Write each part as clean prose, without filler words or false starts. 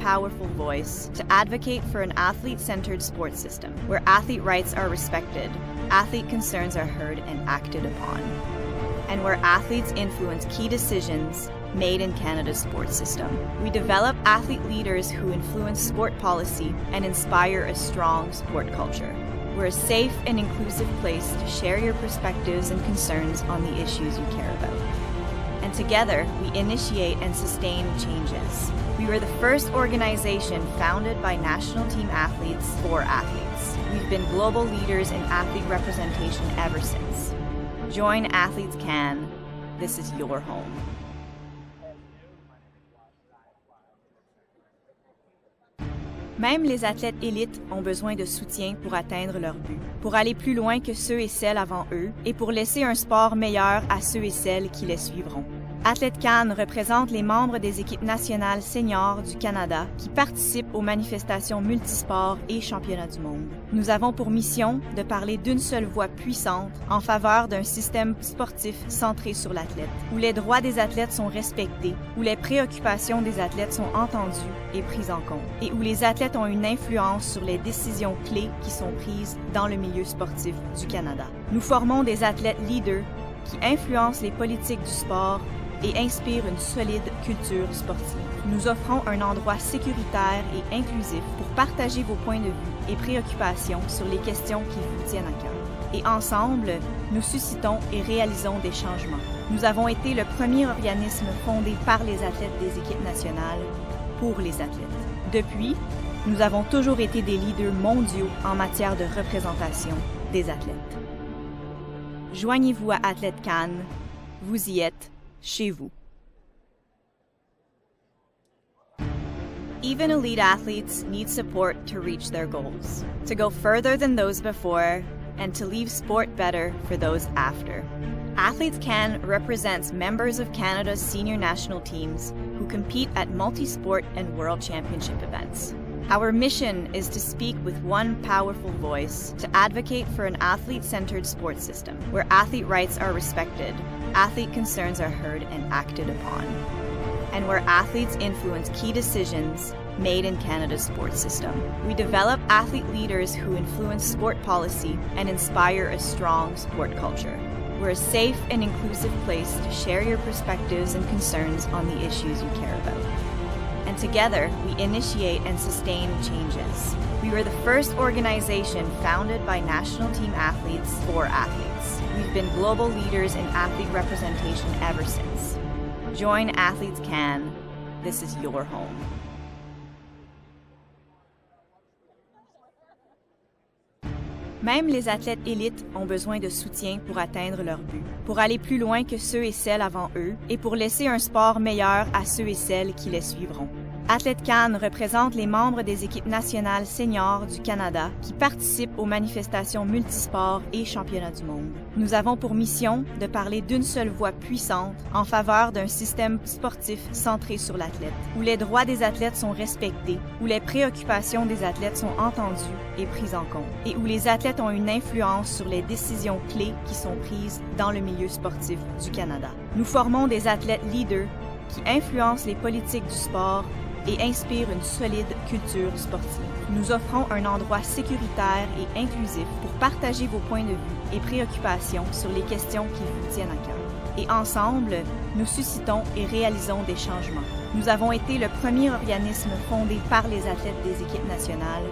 powerful voice to advocate for an athlete-centered sports system where athlete rights are respected, athlete concerns are heard and acted upon, and where athletes influence key decisions made in Canada's sports system. We develop athlete leaders who influence sport policy and inspire a strong sport culture. We're a safe and inclusive place to share your perspectives and concerns on the issues you care about. And together, we initiate and sustain changes. We were the first organization founded by national team athletes for athletes. We've been global leaders in athlete representation ever since. Join Athletes Can. This is your home. Même les athlètes élites ont besoin de soutien pour atteindre leur but, pour aller plus loin que ceux et celles avant eux et pour laisser un sport meilleur à ceux et celles qui les suivront. Athlète Can représente les membres des équipes nationales seniors du Canada qui participent aux manifestations multisports et championnats du monde. Nous avons pour mission de parler d'une seule voix puissante en faveur d'un système sportif centré sur l'athlète, où les droits des athlètes sont respectés, où les préoccupations des athlètes sont entendues et prises en compte, et où les athlètes ont une influence sur les décisions clés qui sont prises dans le milieu sportif du Canada. Nous formons des athlètes leaders qui influencent les politiques du sport et inspire une solide culture sportive. Nous offrons un endroit sécuritaire et inclusif pour partager vos points de vue et préoccupations sur les questions qui vous tiennent à cœur. Et ensemble, nous suscitons et réalisons des changements. Nous avons été le premier organisme fondé par les athlètes des équipes nationales pour les athlètes. Depuis, nous avons toujours été des leaders mondiaux en matière de représentation des athlètes. Joignez-vous à Athlète Can. Vous y êtes chez vous. Even elite athletes need support to reach their goals, to go further than those before, and to leave sport better for those after. Athletes Can represents members of Canada's senior national teams who compete at multi-sport and world championship events. Our mission is to speak with one powerful voice to advocate for an athlete-centered sports system where athlete rights are respected, athlete concerns are heard and acted upon, and where athletes influence key decisions made in Canada's sports system. We develop athlete leaders who influence sport policy and inspire a strong sport culture. We're a safe and inclusive place to share your perspectives and concerns on the issues you care about. And together, we initiate and sustain changes. We were the first organization founded by national team athletes for athletes. We've been global leaders in athlete representation ever since. Join Athletes Can. This is your home. Même les athlètes élites ont besoin de soutien pour atteindre leur but, pour aller plus loin que ceux et celles avant eux et pour laisser un sport meilleur à ceux et celles qui les suivront. Athlète Can représente les membres des équipes nationales seniors du Canada qui participent aux manifestations multisports et championnats du monde. Nous avons pour mission de parler d'une seule voix puissante en faveur d'un système sportif centré sur l'athlète, où les droits des athlètes sont respectés, où les préoccupations des athlètes sont entendues et prises en compte, et où les athlètes ont une influence sur les décisions clés qui sont prises dans le milieu sportif du Canada. Nous formons des athlètes leaders qui influencent les politiques du sport et inspire une solide culture sportive. Nous offrons un endroit sécuritaire et inclusif pour partager vos points de vue et préoccupations sur les questions qui vous tiennent à cœur. Et ensemble, nous suscitons et réalisons des changements. Nous avons été le premier organisme fondé par les athlètes des équipes nationales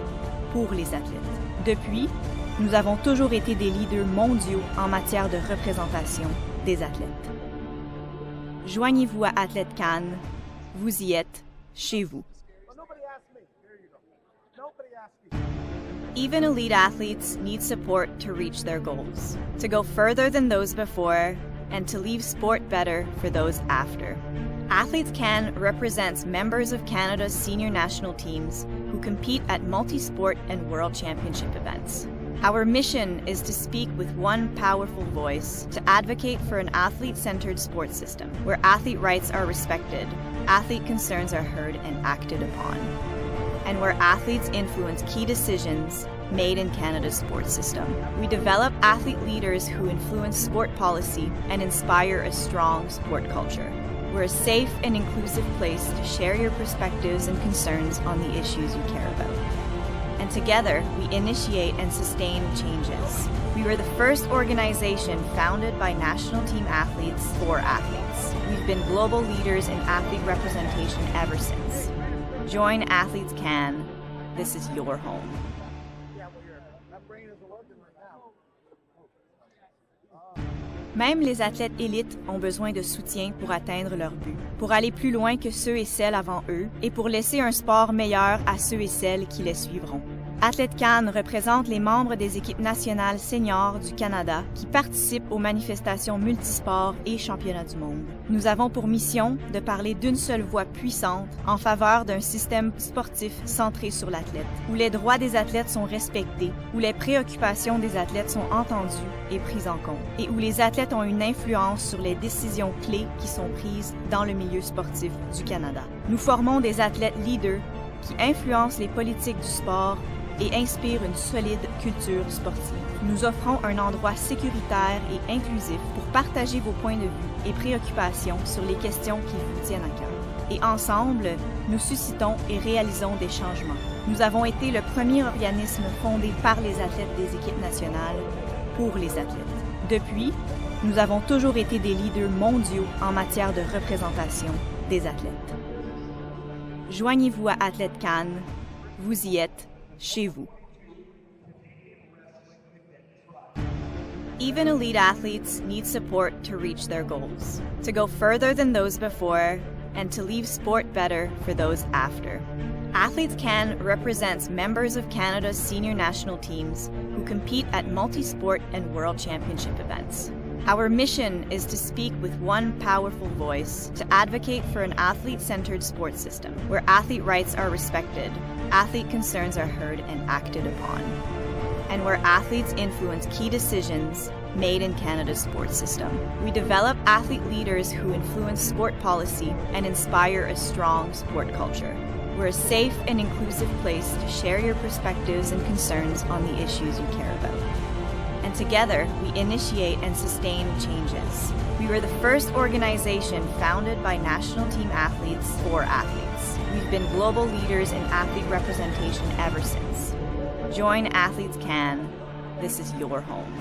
pour les athlètes. Depuis, nous avons toujours été des leaders mondiaux en matière de représentation des athlètes. Joignez-vous à Athlète Can. Vous y êtes chez vous. Even elite athletes need support to reach their goals, to go further than those before, and to leave sport better for those after. Athletes Can represents members of Canada's senior national teams who compete at multi-sport and world championship events. Our mission is to speak with one powerful voice to advocate for an athlete-centered sports system where athlete rights are respected, athlete concerns are heard and acted upon, and where athletes influence key decisions made in Canada's sports system. We develop athlete leaders who influence sport policy and inspire a strong sport culture. We're a safe and inclusive place to share your perspectives and concerns on the issues you care about. And together, we initiate and sustain changes. We were the first organization founded by national team athletes for athletes. We've been global leaders in athlete representation ever since. Join Athletes Can. This is your home. Même les athlètes élites ont besoin de soutien pour atteindre leur but, pour aller plus loin que ceux et celles avant eux et pour laisser un sport meilleur à ceux et celles qui les suivront. Athlète Can représente les membres des équipes nationales seniors du Canada qui participent aux manifestations multisports et championnats du monde. Nous avons pour mission de parler d'une seule voix puissante en faveur d'un système sportif centré sur l'athlète, où les droits des athlètes sont respectés, où les préoccupations des athlètes sont entendues et prises en compte, et où les athlètes ont une influence sur les décisions clés qui sont prises dans le milieu sportif du Canada. Nous formons des athlètes leaders qui influencent les politiques du sport et inspire une solide culture sportive. Nous offrons un endroit sécuritaire et inclusif pour partager vos points de vue et préoccupations sur les questions qui vous tiennent à cœur. Et ensemble, nous suscitons et réalisons des changements. Nous avons été le premier organisme fondé par les athlètes des équipes nationales pour les athlètes. Depuis, nous avons toujours été des leaders mondiaux en matière de représentation des athlètes. Joignez-vous à Athlète Can. Vous y êtes chez vous. Even elite athletes need support to reach their goals, to go further than those before, and to leave sport better for those after. Athletes Can represents members of Canada's senior national teams who compete at multi-sport and world championship events. Our mission is to speak with one powerful voice to advocate for an athlete-centered sports system where athlete rights are respected, athlete concerns are heard and acted upon, and where athletes influence key decisions made in Canada's sports system. We develop athlete leaders who influence sport policy and inspire a strong sport culture. We're a safe and inclusive place to share your perspectives and concerns on the issues you care about. And together, we initiate and sustain changes. We were the first organization founded by national team athletes for athletes. We've been global leaders in athlete representation ever since. Join Athletes Can. This is your home.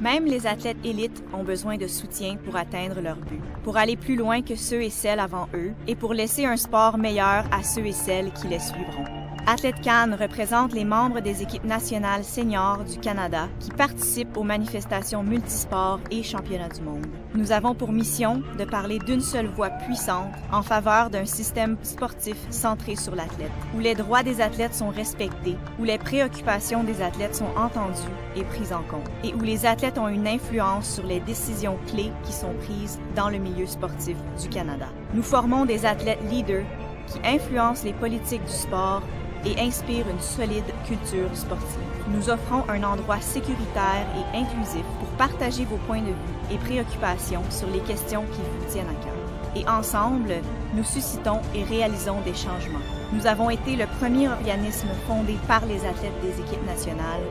Même les athlètes élites ont besoin de soutien pour atteindre leur but, pour aller plus loin que ceux et celles avant eux et pour laisser un sport meilleur à ceux et celles qui les suivront. Athlète Can représente les membres des équipes nationales seniors du Canada qui participent aux manifestations multisports et championnats du monde. Nous avons pour mission de parler d'une seule voix puissante en faveur d'un système sportif centré sur l'athlète, où les droits des athlètes sont respectés, où les préoccupations des athlètes sont entendues et prises en compte, et où les athlètes ont une influence sur les décisions clés qui sont prises dans le milieu sportif du Canada. Nous formons des athlètes leaders qui influencent les politiques du sport et inspire une solide culture sportive. Nous offrons un endroit sécuritaire et inclusif pour partager vos points de vue et préoccupations sur les questions qui vous tiennent à cœur. Et ensemble, nous suscitons et réalisons des changements. Nous avons été le premier organisme fondé par les athlètes des équipes nationales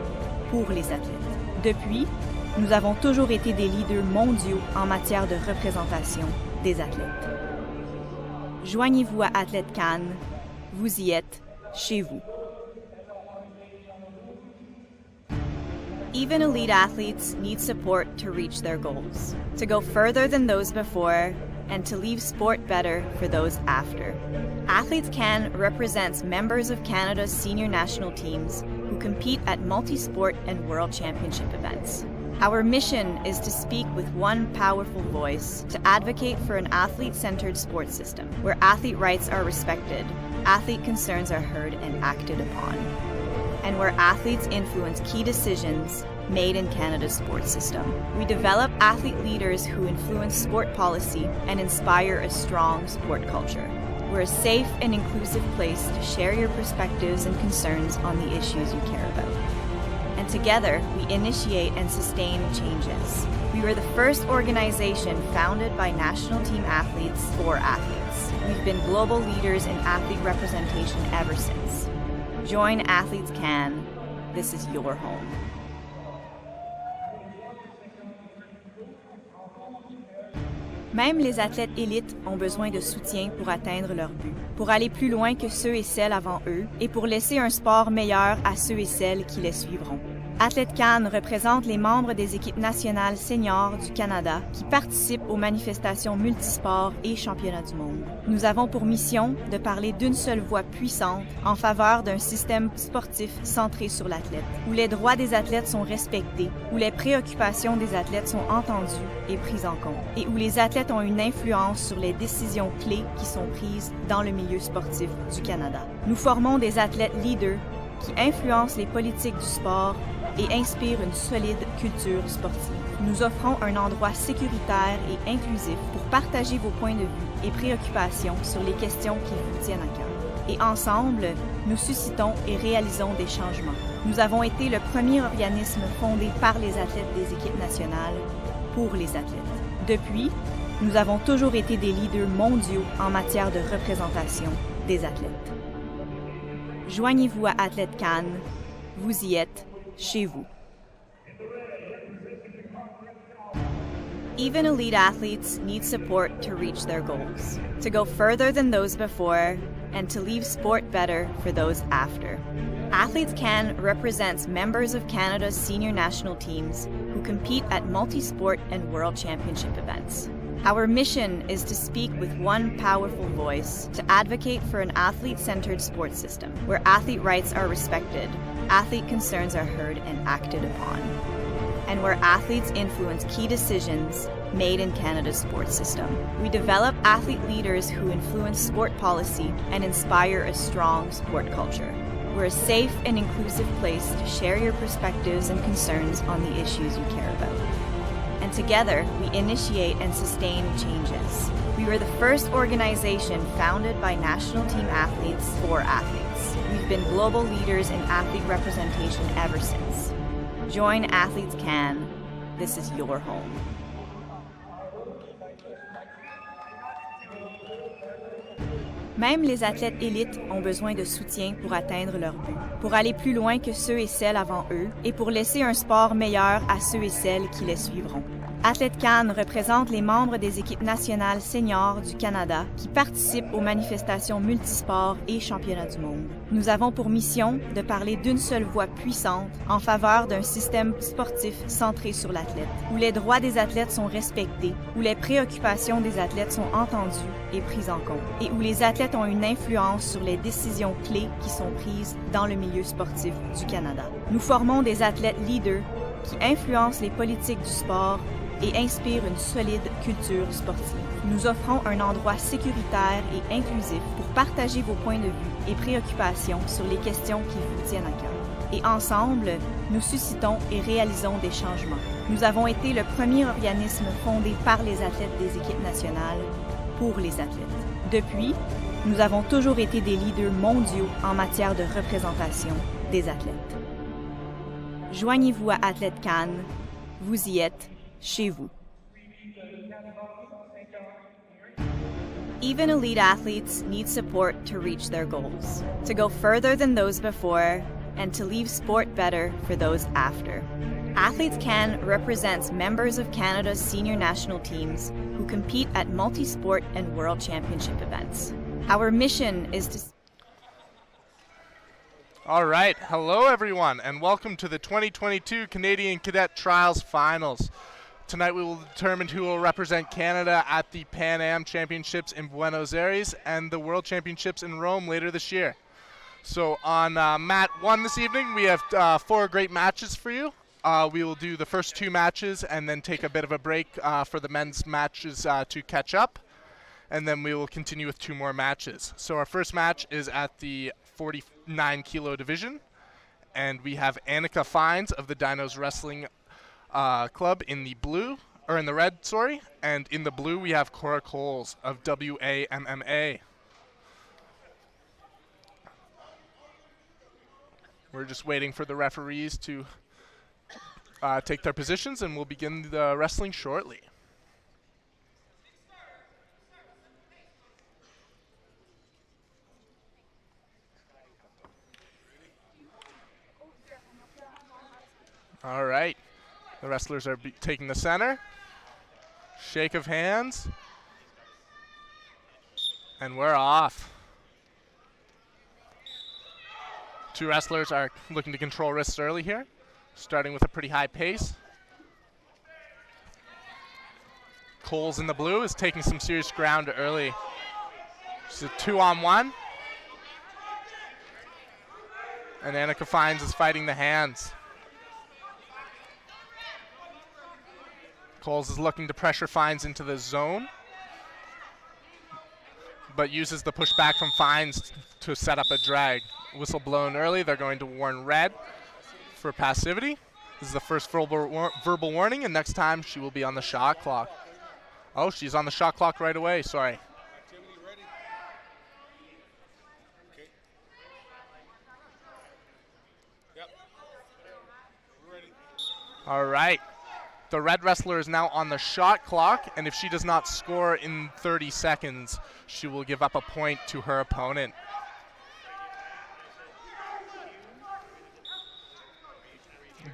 pour les athlètes. Depuis, nous avons toujours été des leaders mondiaux en matière de représentation des athlètes. Joignez-vous à Athlète Can. Vous y êtes chez vous. Even elite athletes need support to reach their goals, to go further than those before, and to leave sport better for those after. Athletes Can represents members of Canada's senior national teams who compete at multi-sport and world championship events. Our mission is to speak with one powerful voice to advocate for an athlete-centered sports system where athlete rights are respected, athlete concerns are heard and acted upon, and where athletes influence key decisions made in Canada's sports system. We develop athlete leaders who influence sport policy and inspire a strong sport culture. We're a safe and inclusive place to share your perspectives and concerns on the issues you care about. And together, we initiate and sustain changes. We were the first organization founded by national team athletes for athletes. We've been global leaders in athlete representation ever since. Join Athletes Can. This is your home. Même les athlètes élites ont besoin de soutien pour atteindre leur but, pour aller plus loin que ceux et celles avant eux et pour laisser un sport meilleur à ceux et celles qui les suivront. Athlète Cannes représente les membres des équipes nationales seniors du Canada qui participent aux manifestations multisports et championnats du monde. Nous avons pour mission de parler d'une seule voix puissante en faveur d'un système sportif centré sur l'athlète, où les droits des athlètes sont respectés, où les préoccupations des athlètes sont entendues et prises en compte, et où les athlètes ont une influence sur les décisions clés qui sont prises dans le milieu sportif du Canada. Nous formons des athlètes leaders qui influencent les politiques du sport et inspirent une solide culture sportive. Nous offrons un endroit sécuritaire et inclusif pour partager vos points de vue et préoccupations sur les questions qui vous tiennent à cœur. Et ensemble, nous suscitons et réalisons des changements. Nous avons été le premier organisme fondé par les athlètes des équipes nationales pour les athlètes. Depuis, nous avons toujours été des leaders mondiaux en matière de représentation des athlètes. Joignez-vous à Athlète Cannes, vous y êtes chez vous. Even elite athletes need support to reach their goals, to go further than those before, and to leave sport better for those after. Athletes Can represents members of Canada's senior national teams who compete at multi-sport and world championship events. Our mission is to speak with one powerful voice to advocate for an athlete-centered sports system where athlete rights are respected, athlete concerns are heard and acted upon, and where athletes influence key decisions made in Canada's sports system. We develop athlete leaders who influence sport policy and inspire a strong sport culture. We're a safe and inclusive place to share your perspectives and concerns on the issues you care about. And together, we initiate and sustain changes. We were the first organization founded by national team athletes for athletes. We've been global leaders in athlete representation ever since. Join Athletes Can. This is your home. Même les athlètes élites ont besoin de soutien pour atteindre leur but, pour aller plus loin que ceux et celles avant eux et pour laisser un sport meilleur à ceux et celles qui les suivront. Athlète Cannes représente les membres des équipes nationales seniors du Canada qui participent aux manifestations multisports et championnats du monde. Nous avons pour mission de parler d'une seule voix puissante en faveur d'un système sportif centré sur l'athlète, où les droits des athlètes sont respectés, où les préoccupations des athlètes sont entendues et prises en compte, et où les athlètes ont une influence sur les décisions clés qui sont prises dans le milieu sportif du Canada. Nous formons des athlètes leaders qui influencent les politiques du sport et inspire une solide culture sportive. Nous offrons un endroit sécuritaire et inclusif pour partager vos points de vue et préoccupations sur les questions qui vous tiennent à cœur. Et ensemble, nous suscitons et réalisons des changements. Nous avons été le premier organisme fondé par les athlètes des équipes nationales pour les athlètes. Depuis, nous avons toujours été des leaders mondiaux en matière de représentation des athlètes. Joignez-vous à Athlète Cannes, vous y êtes chez vous. Even elite athletes need support to reach their goals, to go further than those before, and to leave sport better for those after. Athletes Can represents members of Canada's senior national teams who compete at multi-sport and world championship events. Our mission is to... All right, hello everyone, and welcome to the 2022 Canadian Cadet Trials Finals. Tonight we will determine who will represent Canada at the Pan Am Championships in Buenos Aires and the World Championships in Rome later this year. So on mat 1 this evening, we have 4 great matches for you. We will do the first 2 matches and then take a bit of a break for the men's matches to catch up. And then we will continue with 2 more matches. So our first match is at the 49 kilo division. And we have Annika Fines of the Dinos Wrestling Club in the blue, or in the red, sorry. And in the blue, we have Cora Coles of WAMMA. We're just waiting for the referees to take their positions, and we'll begin the wrestling shortly. All right. The wrestlers are taking the center. Shake of hands. And we're off. Two wrestlers are looking to control wrists early here, starting with a pretty high pace. Coles in the blue is taking some serious ground early. It's a 2-on-1. And Annika Fines is fighting the hands. Coles is looking to pressure Fines into the zone, but uses the pushback from Fines to set up a drag. Whistle blown early. They're going to warn red for passivity. This is the first verbal warning, and next time she will be on the shot clock. Oh, she's on the shot clock right away. Sorry. Activity ready. Okay. Yep. We're ready. All right. The red wrestler is now on the shot clock, and if she does not score in 30 seconds, she will give up a point to her opponent.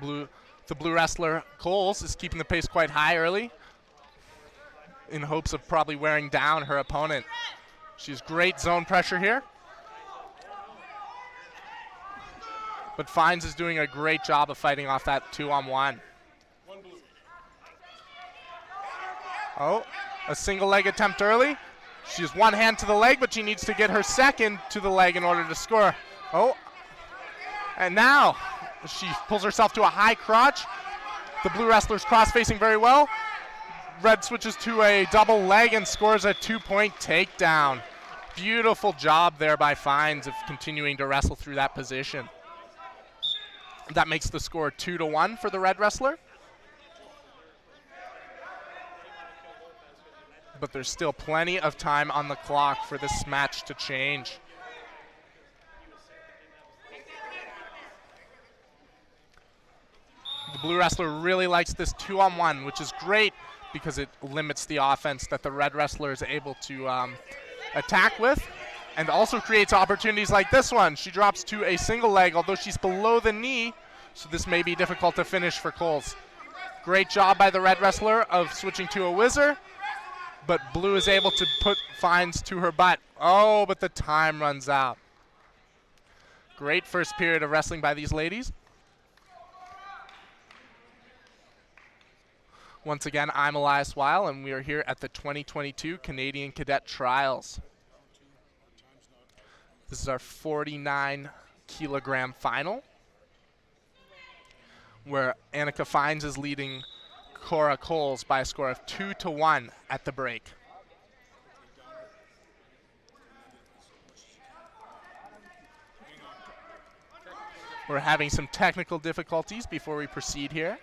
The blue wrestler, Coles, is keeping the pace quite high early in hopes of probably wearing down her opponent. She's great zone pressure here. But Fines is doing a great job of fighting off that 2-on-1. Oh, a single leg attempt early. She has one hand to the leg, but she needs to get her second to the leg in order to score. Oh, and now she pulls herself to a high crotch. The blue wrestler's cross-facing very well. Red switches to a double leg and scores a 2-point takedown. Beautiful job there by Fines of continuing to wrestle through that position. That makes the score 2-1 for the red wrestler. But there's still plenty of time on the clock for this match to change. The blue wrestler really likes this 2-on-1, which is great because it limits the offense that the red wrestler is able to attack with, and also creates opportunities like this one. She drops to a single leg, although she's below the knee, so this may be difficult to finish for Coles. Great job by the red wrestler of switching to a whizzer, but blue is able to put Fines to her butt. Oh, but the time runs out. Great first period of wrestling by these ladies. Once again, I'm Elias Weil, and we are here at the 2022 Canadian Cadet Trials. This is our 49-kilogram final, where Annika Fines is leading Cora Coles by a score of 2-1 at the break. We're having some technical difficulties before we proceed here.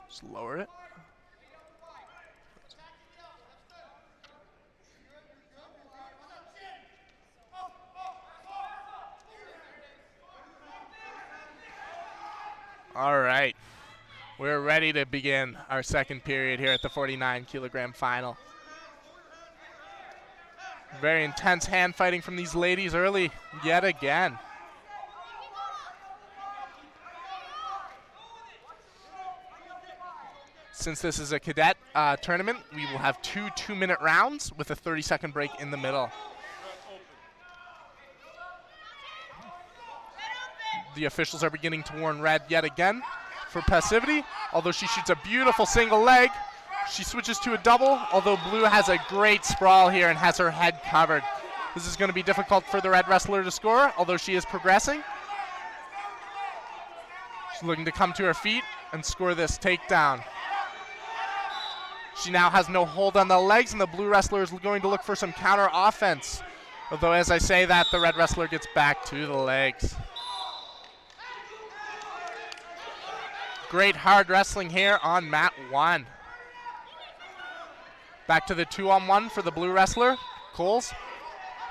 Just lower it. All right, we're ready to begin our second period here at the 49-kilogram final. Very intense hand fighting from these ladies early yet again. Since this is a cadet tournament, we will have two 2-minute rounds with a 30-second break in the middle. The officials are beginning to warn red yet again for passivity. Although she shoots a beautiful single leg, she switches to a double, although blue has a great sprawl here and has her head covered. This is going to be difficult for the red wrestler to score, although she is progressing. She's looking to come to her feet and score this takedown. She now has no hold on the legs, and the blue wrestler is going to look for some counter offense. Although as I say that, the red wrestler gets back to the legs. Great hard wrestling here on mat 1. Back to the 2-on-1 for the blue wrestler, Coles.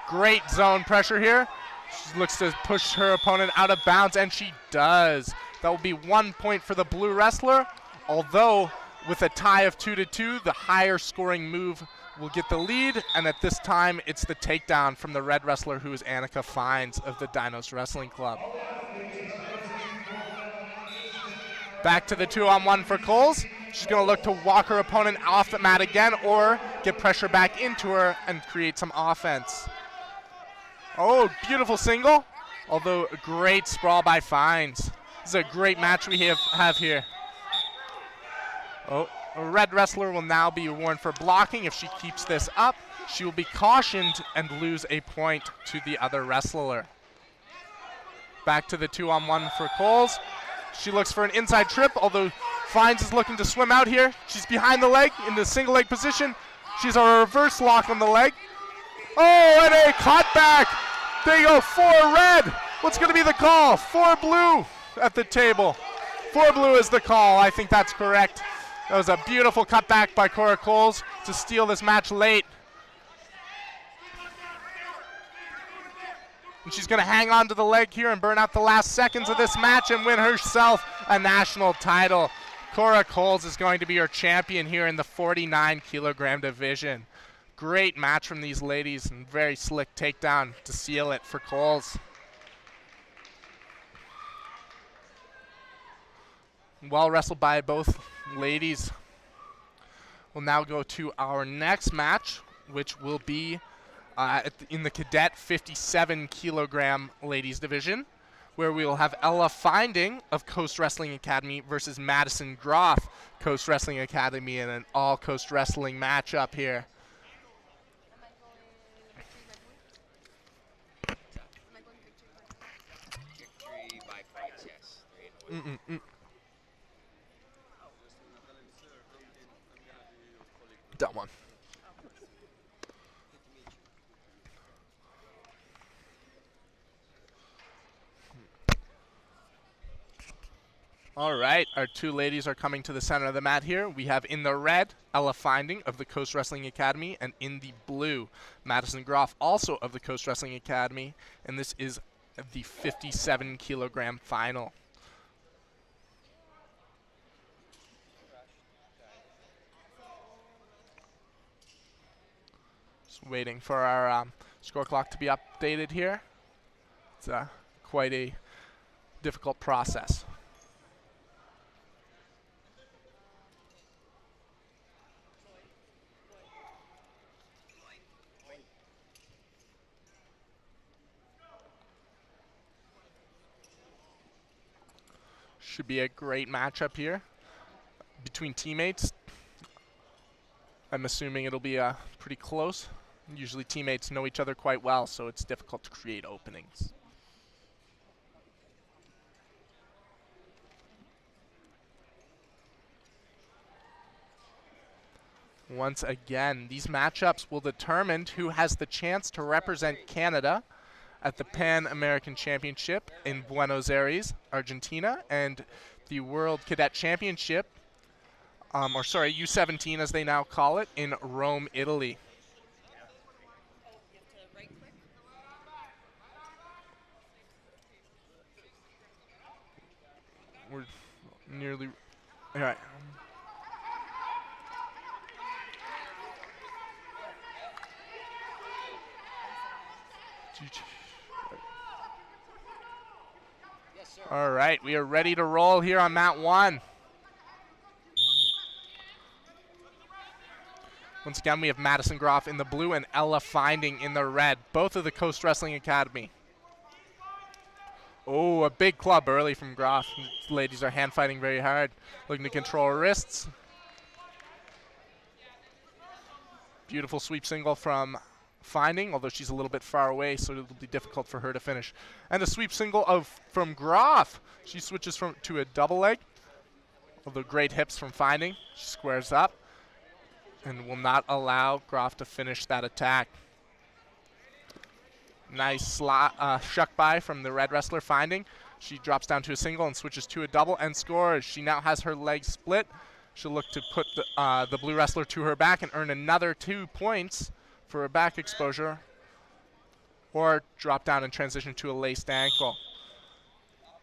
Great zone pressure here. She looks to push her opponent out of bounds, and she does. That will be 1 point for the blue wrestler, although with a tie of 2-2, the higher scoring move will get the lead, and at this time, it's the takedown from the red wrestler, who is Annika Fines of the Dinos Wrestling Club. Back to the 2-on-1 for Coles. She's going to look to walk her opponent off the mat again or get pressure back into her and create some offense. Oh, beautiful single. Although a great sprawl by Fines. This is a great match we have here. Oh, a red wrestler will now be warned for blocking. If she keeps this up, she will be cautioned and lose a point to the other wrestler. Back to the 2-on-1 for Coles. She looks for an inside trip, although Fines is looking to swim out here. She's behind the leg in the single leg position. She's a reverse lock on the leg. Oh, and a cutback. There you go, 4 red. What's going to be the call? 4 blue at the table. 4 blue is the call. I think that's correct. That was a beautiful cutback by Cora Coles to steal this match late. And she's going to hang on to the leg here and burn out the last seconds of this match and win herself a national title. Cora Coles is going to be her champion here in the 49-kilogram division. Great match from these ladies and very slick takedown to seal it for Coles. Well wrestled by both ladies. We'll now go to our next match, which will be in the Cadet 57-kilogram ladies division, where we will have Ella Finding of Coast Wrestling Academy versus Madison Groff, Coast Wrestling Academy, in an all-Coast Wrestling matchup here. That one. All right, our 2 ladies are coming to the center of the mat here. We have in the red, Ella Finding of the Coast Wrestling Academy, and in the blue, Madison Groff, also of the Coast Wrestling Academy, and this is the 57-kilogram final. Just waiting for our score clock to be updated here. It's quite a difficult process. Should be a great matchup here between teammates. I'm assuming it'll be pretty close. Usually teammates know each other quite well, so it's difficult to create openings. Once again, these matchups will determine who has the chance to represent Canada at the Pan American Championship in Buenos Aires, Argentina, and the World Cadet Championship, U17 as they now call it, in Rome, Italy. We're nearly, all right. All right, we are ready to roll here on mat 1. Once again, we have Madison Groff in the blue and Ella Finding in the red, both of the Coast Wrestling Academy. Oh, a big club early from Groff. These ladies are hand fighting very hard, looking to control her wrists. Beautiful sweep single from Finding, although she's a little bit far away, so it'll be difficult for her to finish. And a sweep single from Groff. She switches to a double leg. Although great hips from Finding. She squares up and will not allow Groff to finish that attack. Nice shuck by from the red wrestler Finding. She drops down to a single and switches to a double and scores. She now has her leg split. She'll look to put the blue wrestler to her back and earn another 2 points for a back exposure, or drop down and transition to a laced ankle.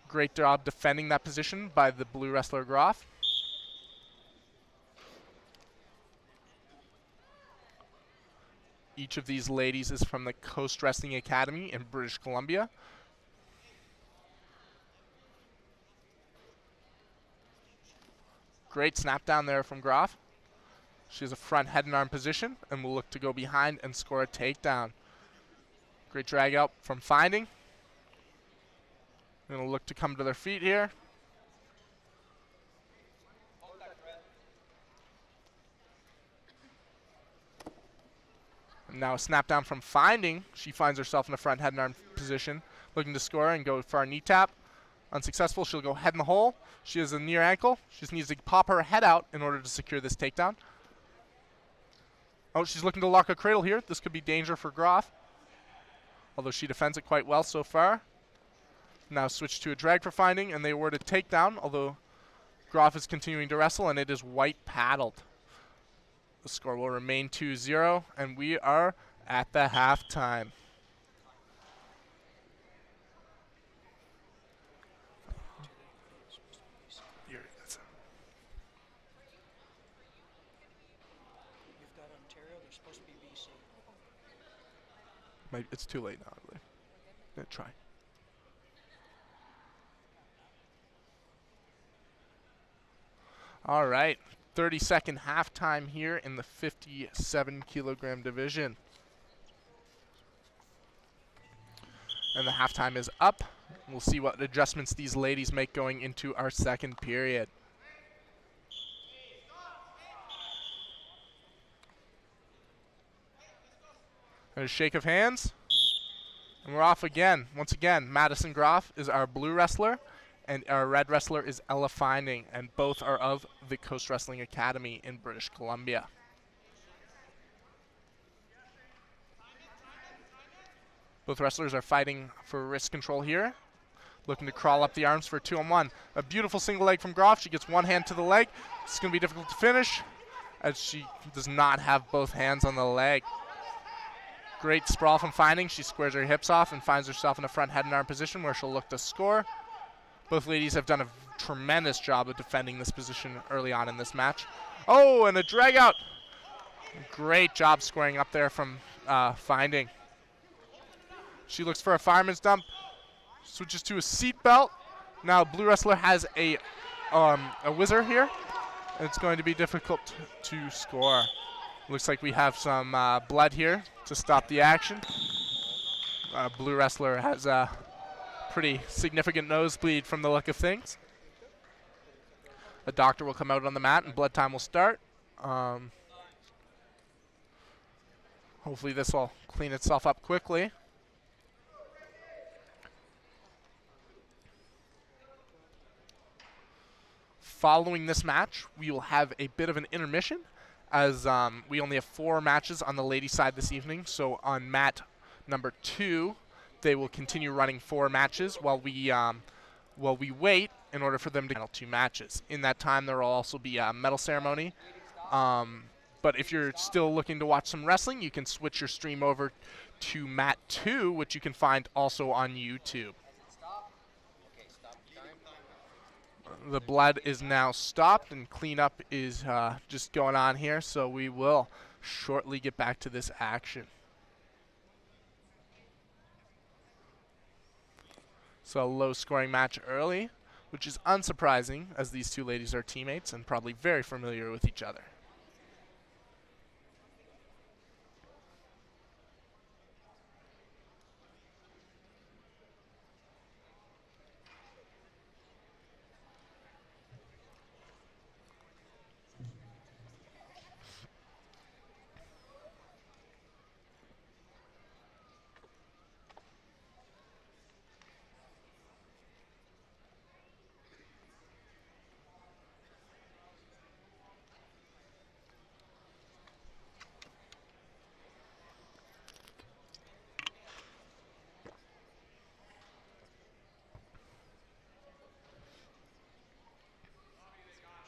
Great job defending that position by the blue wrestler Groff. Each of these ladies is from the Coast Wrestling Academy in British Columbia. Great snap down there from Groff. She has a front head and arm position and will look to go behind and score a takedown. Great drag out from Finding. Going to look to come to their feet here. And now a snap down from Finding. She finds herself in a front head and arm position, looking to score and go for a knee tap. Unsuccessful, she'll go head in the hole. She has a near ankle. She just needs to pop her head out in order to secure this takedown. Oh, she's looking to lock a cradle here. This could be danger for Groff, although she defends it quite well so far. Now switch to a drag for Finding, and they award a takedown, although Groff is continuing to wrestle, and it is white paddled. The score will remain 2-0, and we are at the halftime. It's too late now, I believe. Yeah, try. All right, 30-second halftime here in the 57-kilogram division. And the halftime is up. We'll see what adjustments these ladies make going into our second period. And a shake of hands. And we're off again. Once again, Madison Groff is our blue wrestler, and our red wrestler is Ella Finding, and both are of the Coast Wrestling Academy in British Columbia. Both wrestlers are fighting for wrist control here, looking to crawl up the arms for a 2-on-1. A beautiful single leg from Groff. She gets one hand to the leg. It's going to be difficult to finish, as she does not have both hands on the leg. Great sprawl from Finding. She squares her hips off and finds herself in a front head and arm position where she'll look to score. Both ladies have done a tremendous job of defending this position early on in this match. Oh, and a drag out. Great job squaring up there from Finding. She looks for a fireman's dump, switches to a seat belt. Now blue wrestler has a whizzer here, and it's going to be difficult to score. Looks like we have some blood here to stop the action. Blue wrestler has a pretty significant nosebleed from the look of things. A doctor will come out on the mat and blood time will start. Hopefully this will clean itself up quickly. Following this match, we will have a bit of an intermission, as we only have 4 matches on the ladies' side this evening. So on mat number 2, they will continue running 4 matches while we wait in order for them to handle 2 matches. In that time, there will also be a medal ceremony. But if you're still looking to watch some wrestling, you can switch your stream over to mat 2, which you can find also on YouTube. The blood is now stopped and cleanup is just going on here, so we will shortly get back to this action. So a low scoring match early, which is unsurprising as these two ladies are teammates and probably very familiar with each other.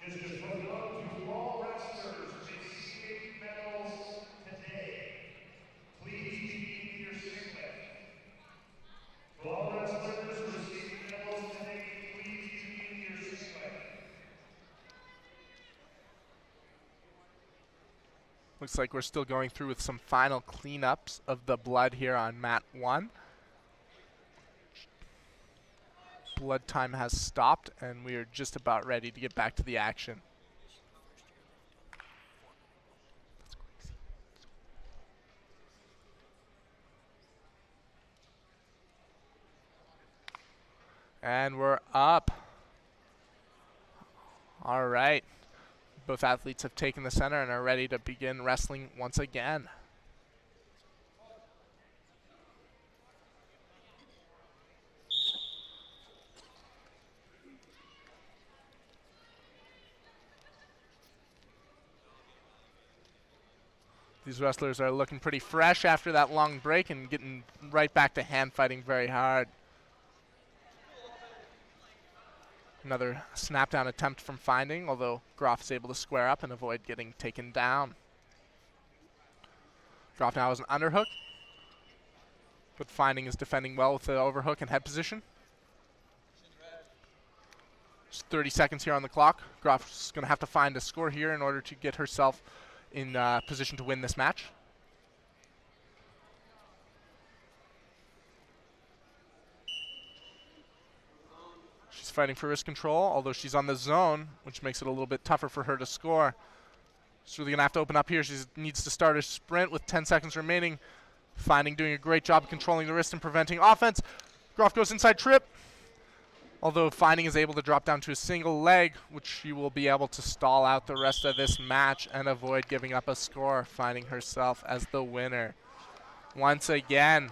Just a front row to all wrestlers receiving medals today. Please be in your singlet. To all wrestlers receiving medals today, please be in your singlet. Looks like we're still going through with some final cleanups of the blood here on mat 1. Blood time has stopped, and we are just about ready to get back to the action. And we're up. All right. Both athletes have taken the center and are ready to begin wrestling once again. These wrestlers are looking pretty fresh after that long break and getting right back to hand fighting very hard. Another snap down attempt from Finding, although Groff is able to square up and avoid getting taken down. Groff now has an underhook, but Finding is defending well with the overhook and head position. Just 30 seconds here on the clock. Groff's going to have to find a score here in order to get herself in position to win this match. She's fighting for wrist control, although she's on the zone, which makes it a little bit tougher for her to score. She's really going to have to open up here. She needs to start a sprint with 10 seconds remaining. Finding doing a great job of controlling the wrist and preventing offense. Groff goes inside trip, although Finding is able to drop down to a single leg, which she will be able to stall out the rest of this match and avoid giving up a score, finding herself as the winner. Once again,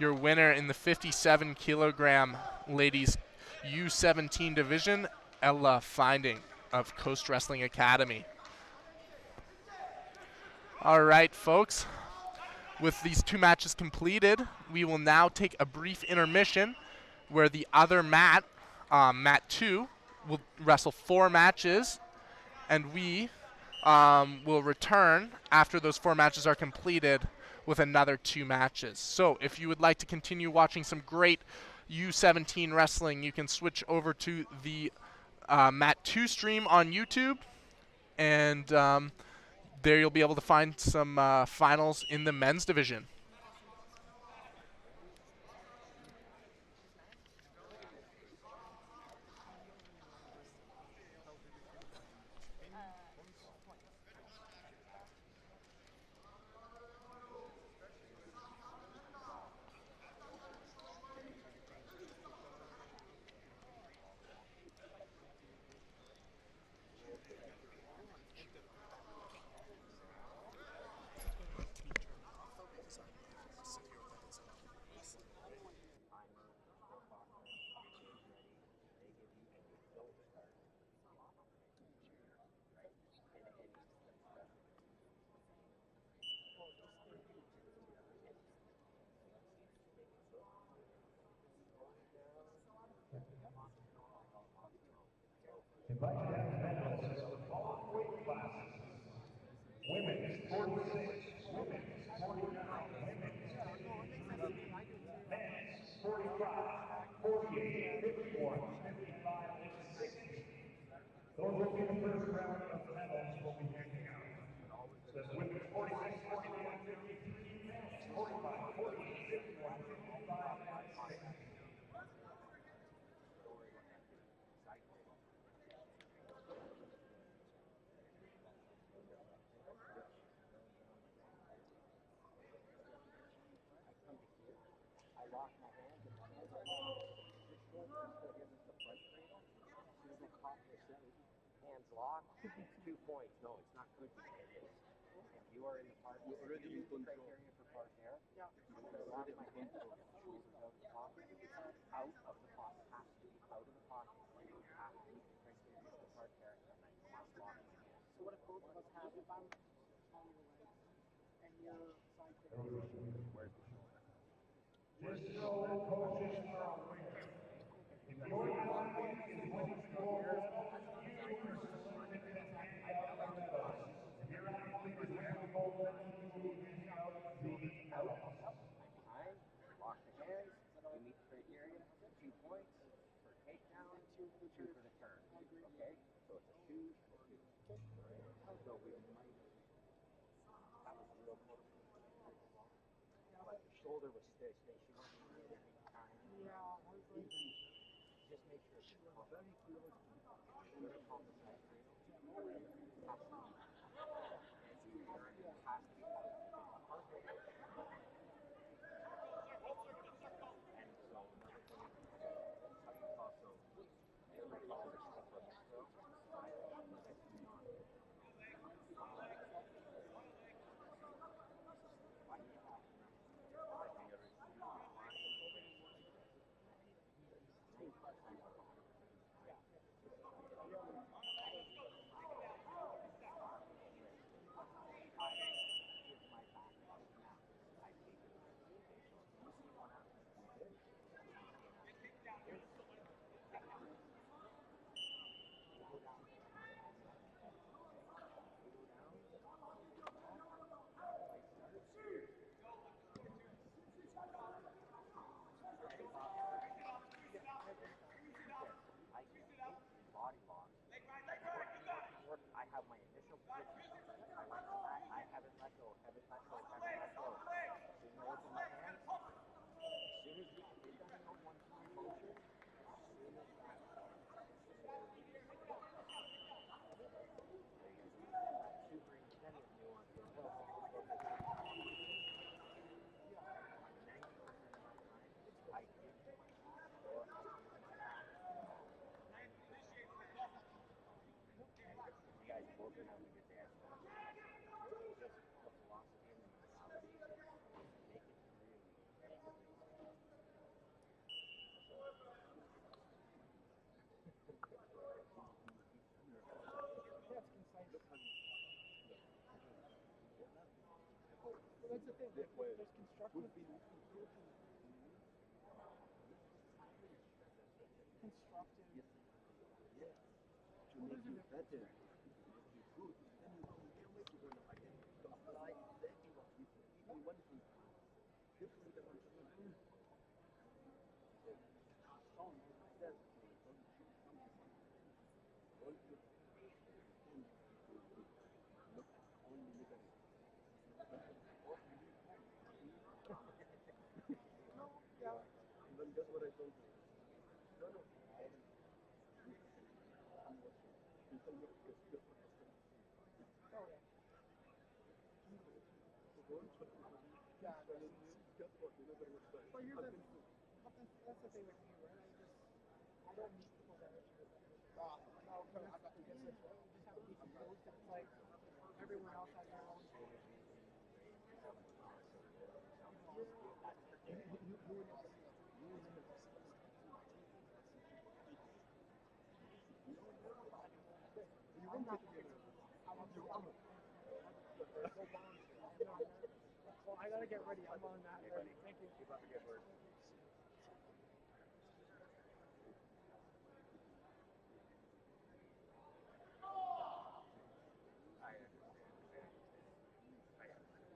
your winner in the 57 kilogram ladies U17 division, Ella Finding of Coast Wrestling Academy. All right, folks. With these two matches completed, we will now take a brief intermission where the other mat, mat 2, will wrestle 4 matches, and we will return after those 4 matches are completed with another 2 matches. So if you would like to continue watching some great U17 wrestling, you can switch over to the mat 2 stream on YouTube, and there you'll be able to find some finals in the men's division. Invite to have medals of the following weight classes. Women's 46, women's 49, women's 53, men's 45, 48, 51, 55, and 60. Those will be the first round of the medals we'll be handing out. Says women's 46, 49, 53, men's 45, 48, 51, 55, and 60. Hands locked, 2 points. No, it's not good. It is. If you are in the park, you already use the criteria for park there. Yeah. Lock my hands over the shoulders out of the pocket. Out of the pocket. Has to be out of the pocket. You have to use the criteria for park there, and then you must lock your hands. So what if both of us have, if I'm on your leg and you're side to where's the shoulder? Just so coaches are aware, if your athlete is winning gold medals, you are selected to hand out the medals. If your athlete is winning gold medals, you will be handing out the medals. Behind, lock the hands, you meet the criteria, 2 points for takedown, 2 for the turn. Okay? So it's a 2 and a 2. So we might, that was a real close. But the shoulder was stay. She wasn't really any time. Yeah, just make sure it's very close. I went back. I haven't let go. Haven't let go. Haven't let go. So you know what's in my hands? As soon as we done in 1-2 motion, as soon as that super intense nuance as well. 90% of my time, I give to my back or I give my back. 90%. You guys are both gonna have a good day. Just the philosophy and the mentality is make it really, make it really simple. That's concise. Well, that's the thing. There's constructive. Constructive. Yeah. To make you better, to be good, then you can make it when I get to apply exactly what we do. Even one thing different than what you do. Sound like that. Look at only look at it. No, yeah. Even just what I told you. No, no. I haven't. I'm watching. People look at this. Oh, yeah. Yeah, guess what? You never respect. But that's the thing with me, right? I don't need people's energy. No, I'm not against it. You just have to be composed. It's like everyone else has their own. I'm not. Well, I gotta get ready. I'm on that. Thank you. Keep up the good work. I understand. I understand.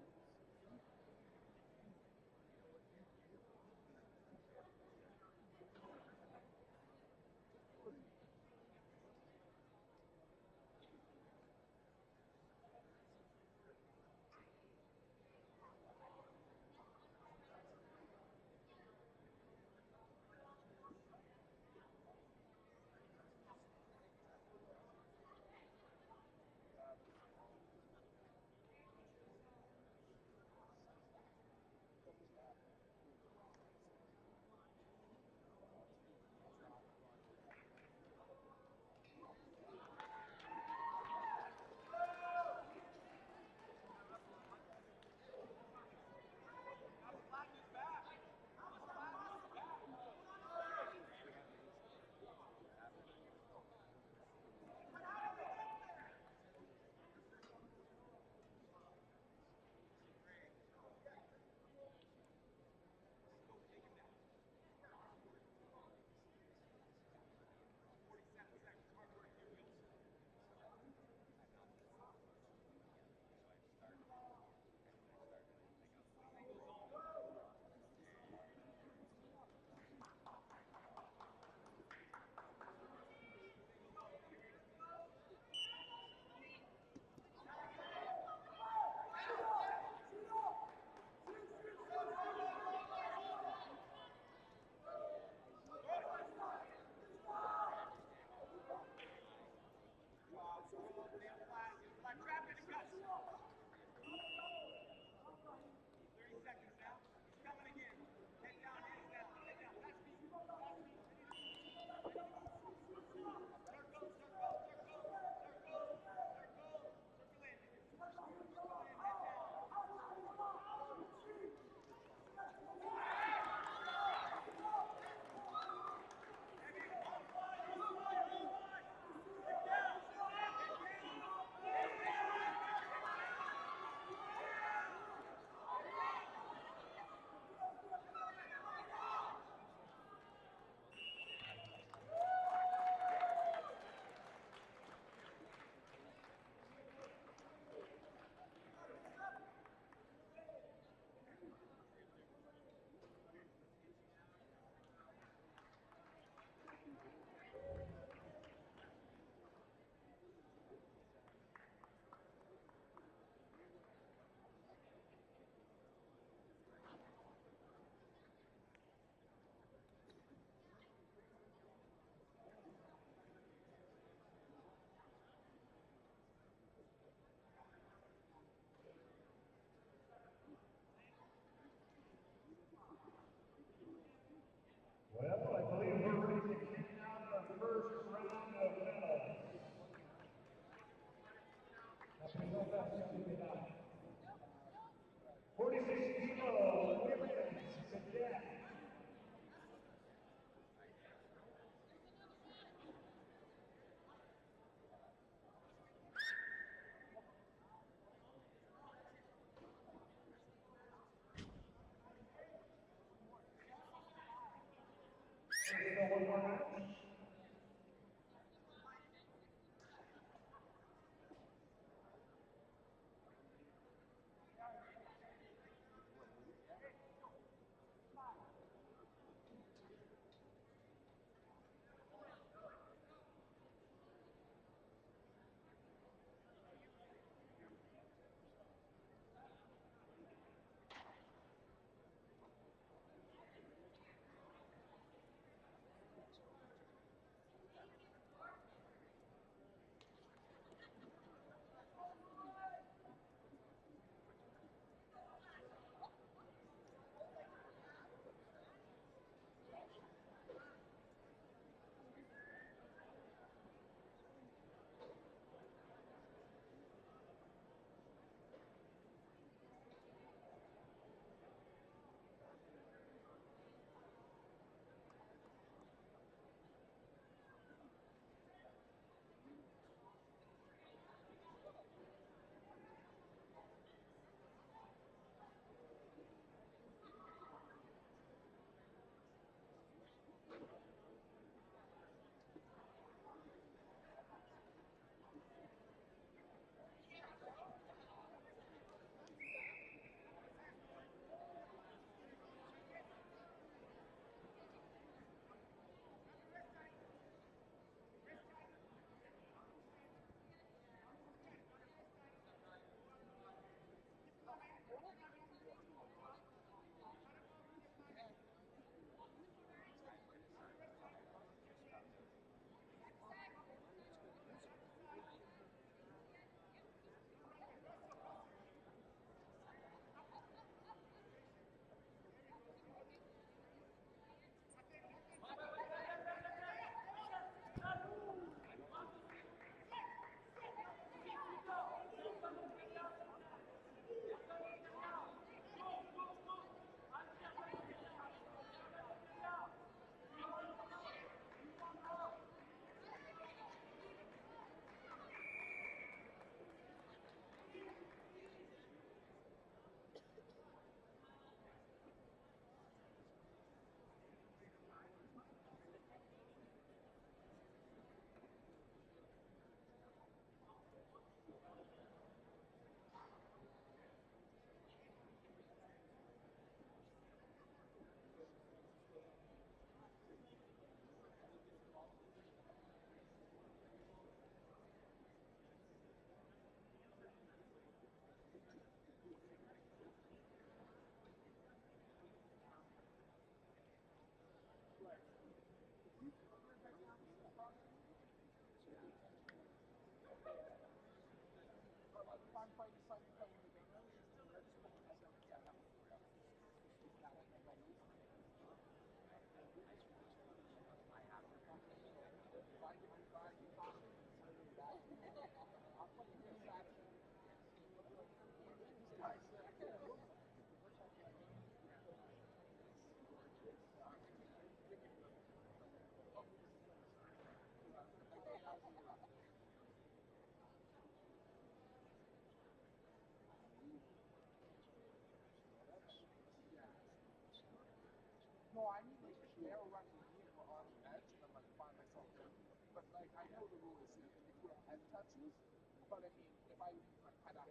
but I mean, if I had a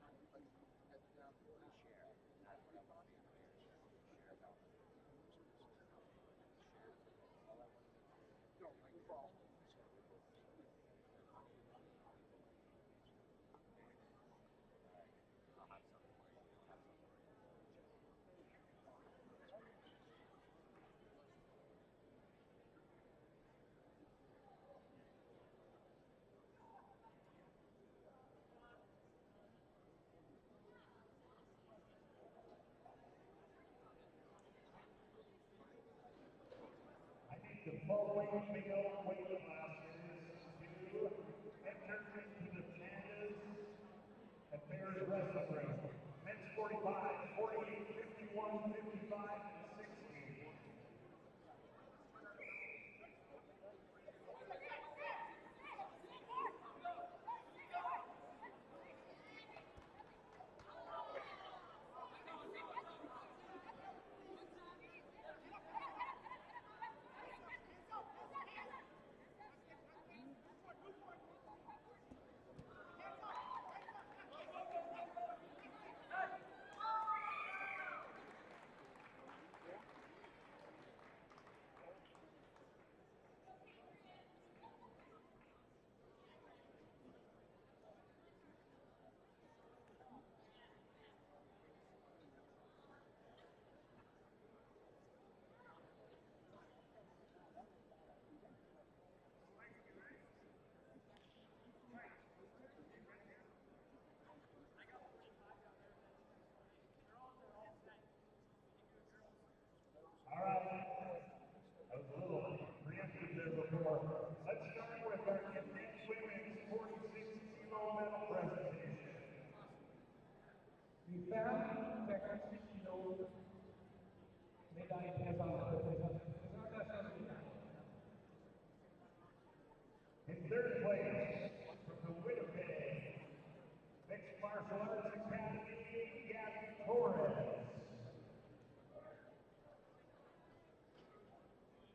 time, like, at share. Not what I want to be share about. All I want to make sure is no, like, for all. I'll have something where you'll have something where I think the following male weight classes to enter into the Canada's Affairs Wrestling Room. Men's 45, 48, 51, 55, and 60. All right. That was a little preemptive there before. Let's start with our Cadet women's 46-kilo medal presentation. Les femmes, 56 kilos, médaille présentation générale. In third place, from the Winnipeg Mixed Martial Arts Academy, Gabby Torres.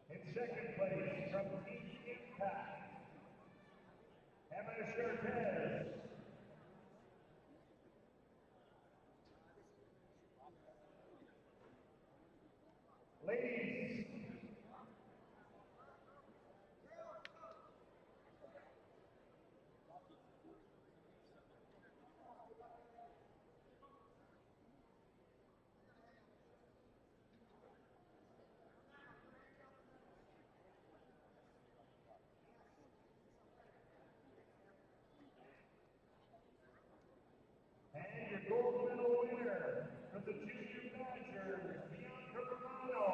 In second place, from Team Impact, Emma Cortez. Ladies, and your gold medal winner from the Junior Badgers, Bianca Romano.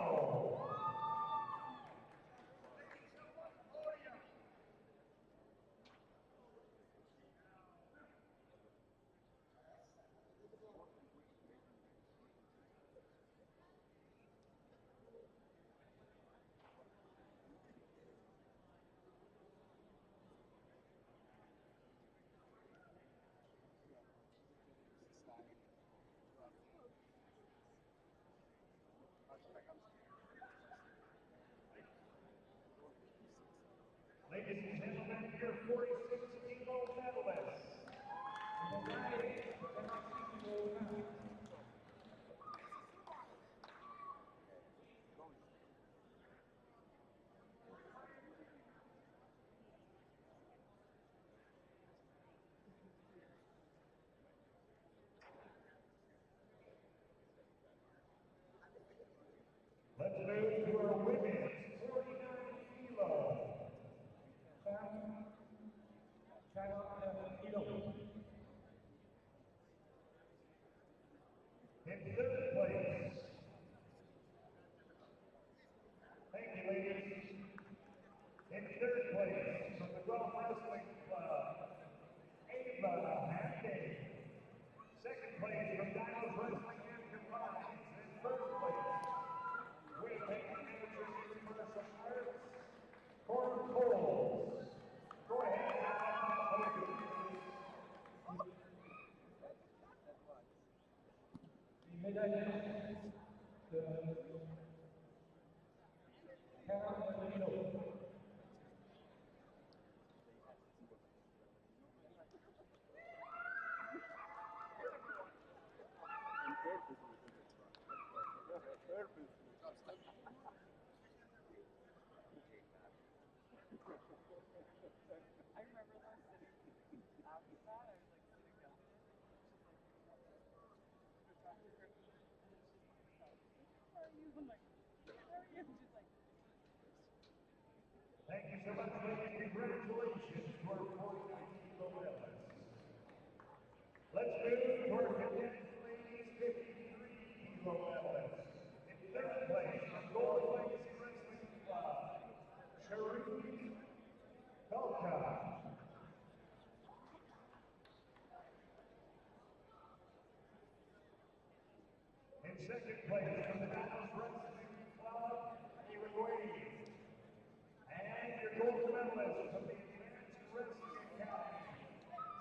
Ladies and gentlemen, your 46-kilo medalists. Let's move to our women's 49-kilo. Femme, 49 kilos. In third place. Thank you, ladies. In third place, from the Gulf Wrestling Club, Ava Handy. Second place from Dials Wrestling and Combines. In first place, Winnipeg Amateur Martial Arts, Cora Coles. Go ahead and have that Les médaillés de 49 kilos. I remember though sitting after that, I was like sitting down there. Just after Christmas. How are you? I'm like, how are you? She's like, Thank you so much, ladies. Congratulations to our 49-kilo medalists. Let's move to our cadet ladies 53-kilo medalists. In third place, from Gold Ladies Wrestling Club, Sharif Belka. In second place, from the Dallas Wrestling Club, Amy. And your gold medalist from the Advanced Wrestling Academy,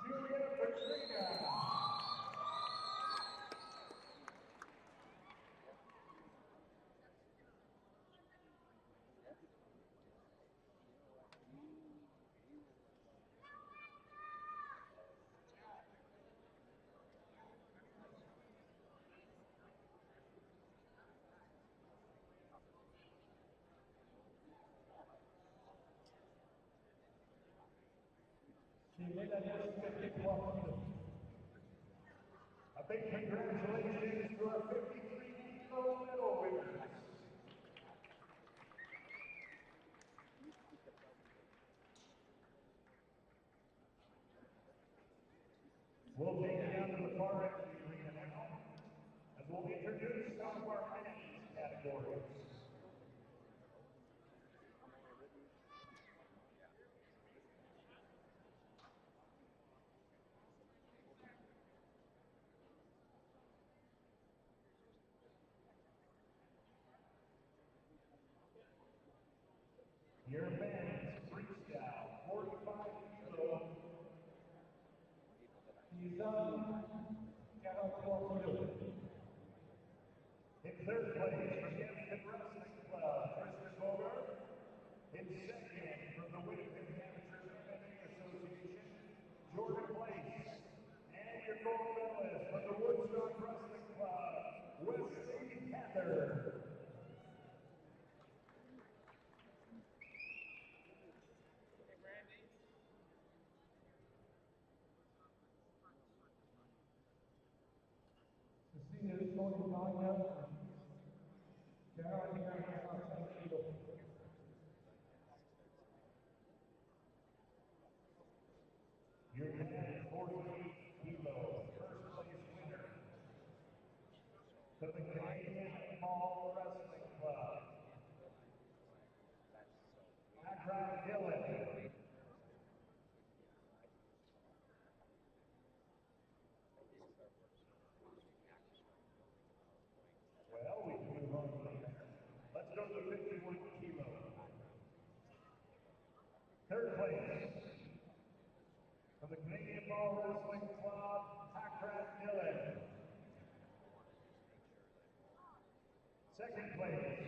Julia Petrina. A big congratulations to our 53-kilo medal winners. We'll take it down to the far end of the arena now, as we'll introduce some of our men's categories. Your men's freestyle, 45 kilo. In third place from the Cadet Wrestling Club, Tristan Bogart. In second from the Winnipeg Amateur MMA Association, Jordan Place. And your gold medalist from the Woodstock Wrestling Club, Wesley Cather. Your man, 48 kilo, first place winner. To the Canadian Mall Wrestling Club, Akron Dillon. Well, we can move on from there. Let's go to the 51 kilo. Third place, from the Canadian Mall Wrestling Club, Akron Dillon. Second place,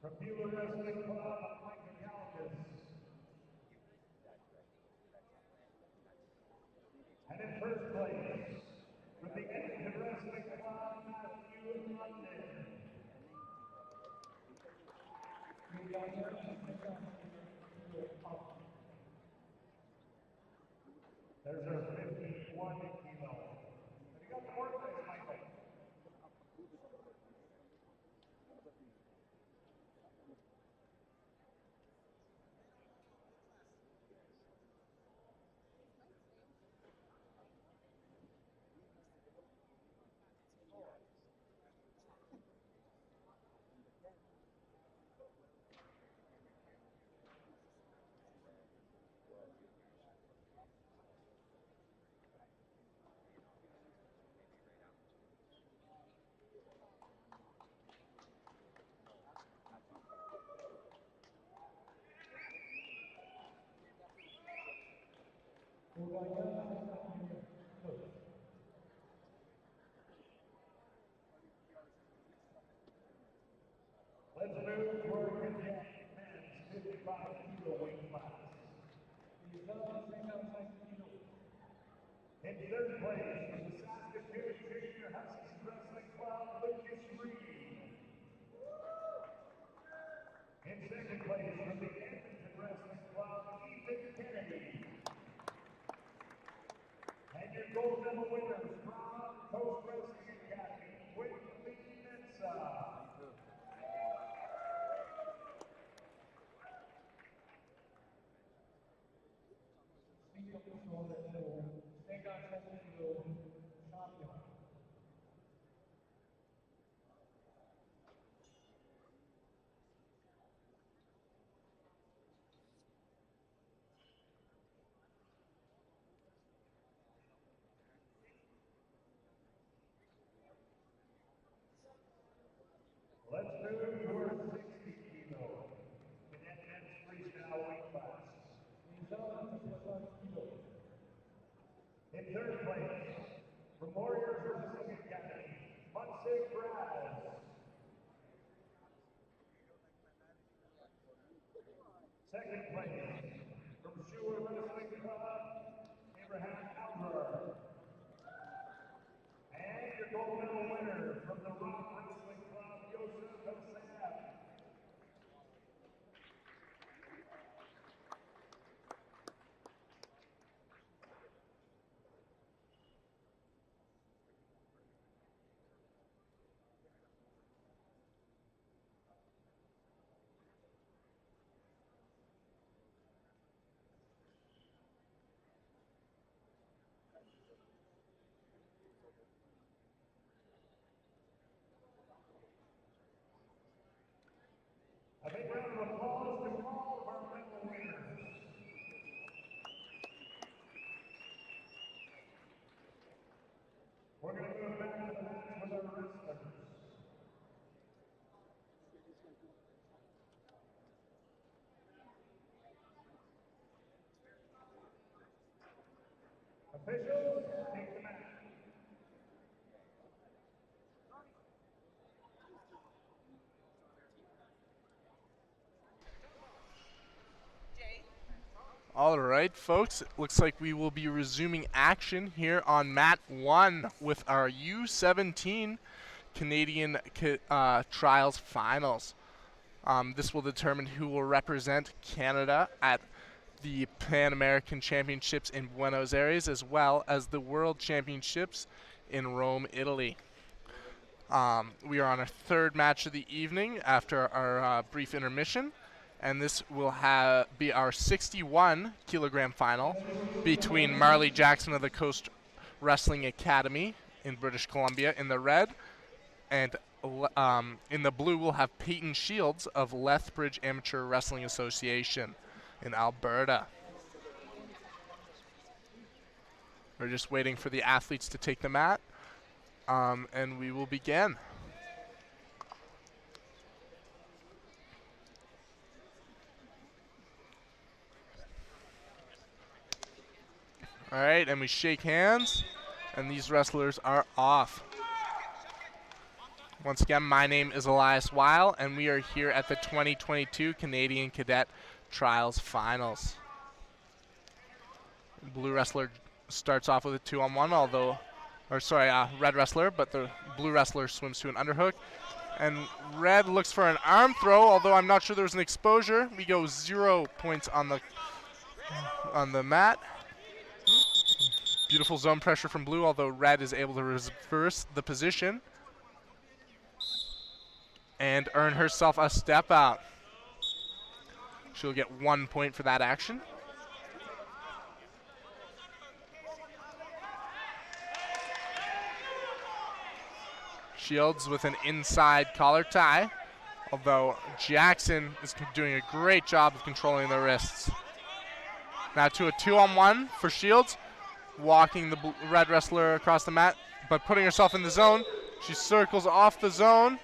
from Beulah Wrestling Club, Mike McAllister. And in first place, from the Edmonton Wrestling Club, Matthew London. There's our 51 kilo. Have you got the more place, Michael? Let's move to our 60 kilo cadet men's freestyle weight class. In third place, from Warriors Wrestling Academy, Muncie Brad. Second place, from Shua Wrestling Club, Abraham Alvar. And your gold medal winner from the Rock Wrestling Club, Yosef Hosea. A big round of applause to all of our medal winners. We're going to move back to the match with our wrestlers. Officials, take the match. All right, folks, it looks like we will be resuming action here on mat 1 with our U17 Canadian Trials Finals. This will determine who will represent Canada at the Pan American Championships in Buenos Aires, as well as the World Championships in Rome, Italy. We are on our third match of the evening after our brief intermission, and this will be our 61 kilogram final between Marley Jackson of the Coast Wrestling Academy in British Columbia in the red, and in the blue we'll have Peyton Shields of Lethbridge Amateur Wrestling Association in Alberta. We're just waiting for the athletes to take the mat, and we will begin. All right, and we shake hands, and these wrestlers are off. Once again, my name is Elias Weil, and we are here at the 2022 Canadian Cadet Trials Finals. Blue wrestler starts off with a 2-on-1, red wrestler, but the blue wrestler swims to an underhook. And red looks for an arm throw, although I'm not sure there was an exposure. We go 0 points on the mat. Beautiful zone pressure from blue, although red is able to reverse the position and earn herself a step out. She'll get 1 point for that action. Shields with an inside collar tie, although Jackson is doing a great job of controlling the wrists. Now to a 2-on-1 for Shields, walking the red wrestler across the mat, but putting herself in the zone. She circles off the zone.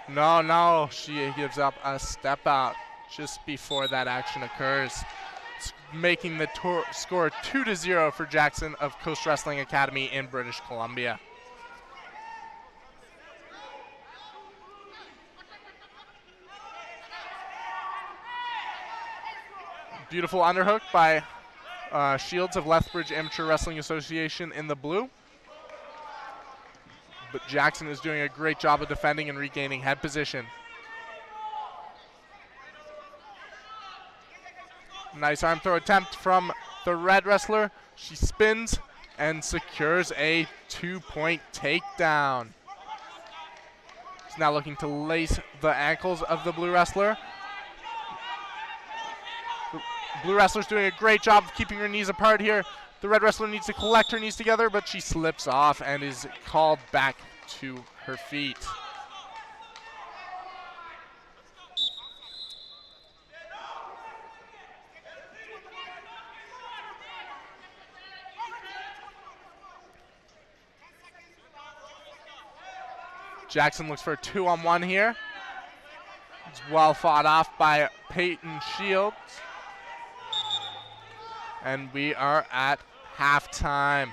No, she gives up a step out just before that action occurs. It's making the score 2-0 for Jackson of Coast Wrestling Academy in British Columbia. Beautiful underhook by Shields of Lethbridge Amateur Wrestling Association in the blue. But Jackson is doing a great job of defending and regaining head position. Nice arm throw attempt from the red wrestler. She spins and secures a 2-point takedown. She's now looking to lace the ankles of the blue wrestler. The blue wrestler's doing a great job of keeping her knees apart here. The red wrestler needs to collect her knees together, but she slips off and is called back to her feet. Jackson looks for a 2-on-1 here. It's well fought off by Peyton Shields. And we are at halftime.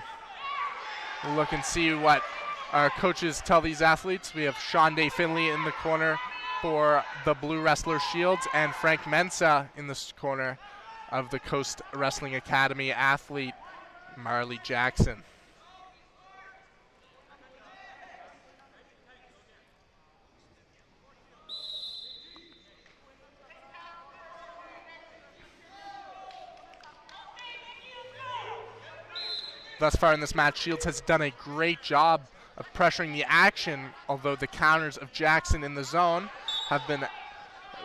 We'll look and see what our coaches tell these athletes. We have Sean Day Finley in the corner for the Blue Wrestler Shields and Frank Mensa in the corner of the Coast Wrestling Academy athlete, Marley Jackson. Thus far in this match, Shields has done a great job of pressuring the action, although the counters of Jackson in the zone have been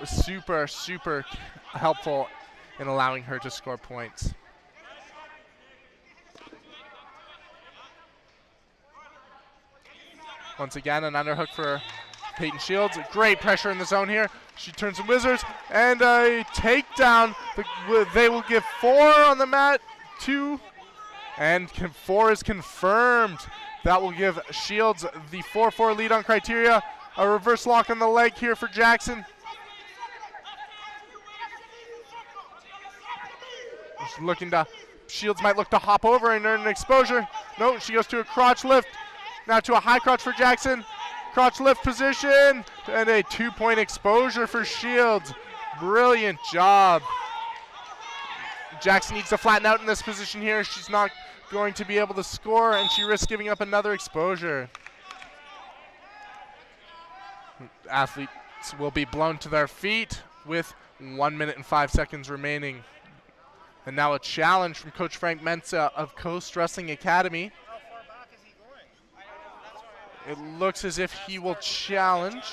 super, super helpful in allowing her to score points. Once again, an underhook for Peyton Shields. Great pressure in the zone here. She turns some wizards and a takedown. They will give 4 on the mat, 2. And 4 is confirmed. That will give Shields the 4-4 lead on criteria. A reverse lock on the leg here for Jackson. She's looking to, Shields might look to hop over and earn an exposure. No, she goes to a crotch lift. Now to a high crotch for Jackson. Crotch lift position and a 2-point exposure for Shields. Brilliant job. Jackson needs to flatten out in this position here. She's not going to be able to score, and she risks giving up another exposure. Athletes will be blown to their feet with 1 minute and 5 seconds remaining. And now a challenge from Coach Frank Mensa of Coast Wrestling Academy. It looks as if he will challenge.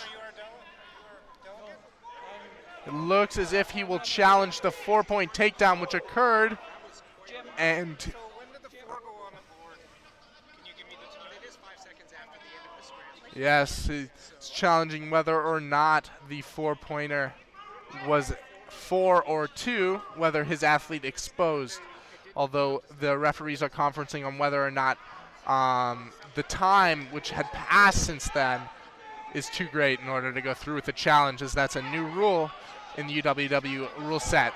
It looks as if he will challenge the 4-point takedown which occurred. And yes, he's challenging whether or not the 4-pointer was 4 or 2, whether his athlete exposed. Although the referees are conferencing on whether or not the time which had passed since then is too great in order to go through with the challenge, as that's a new rule in the UWW rule set,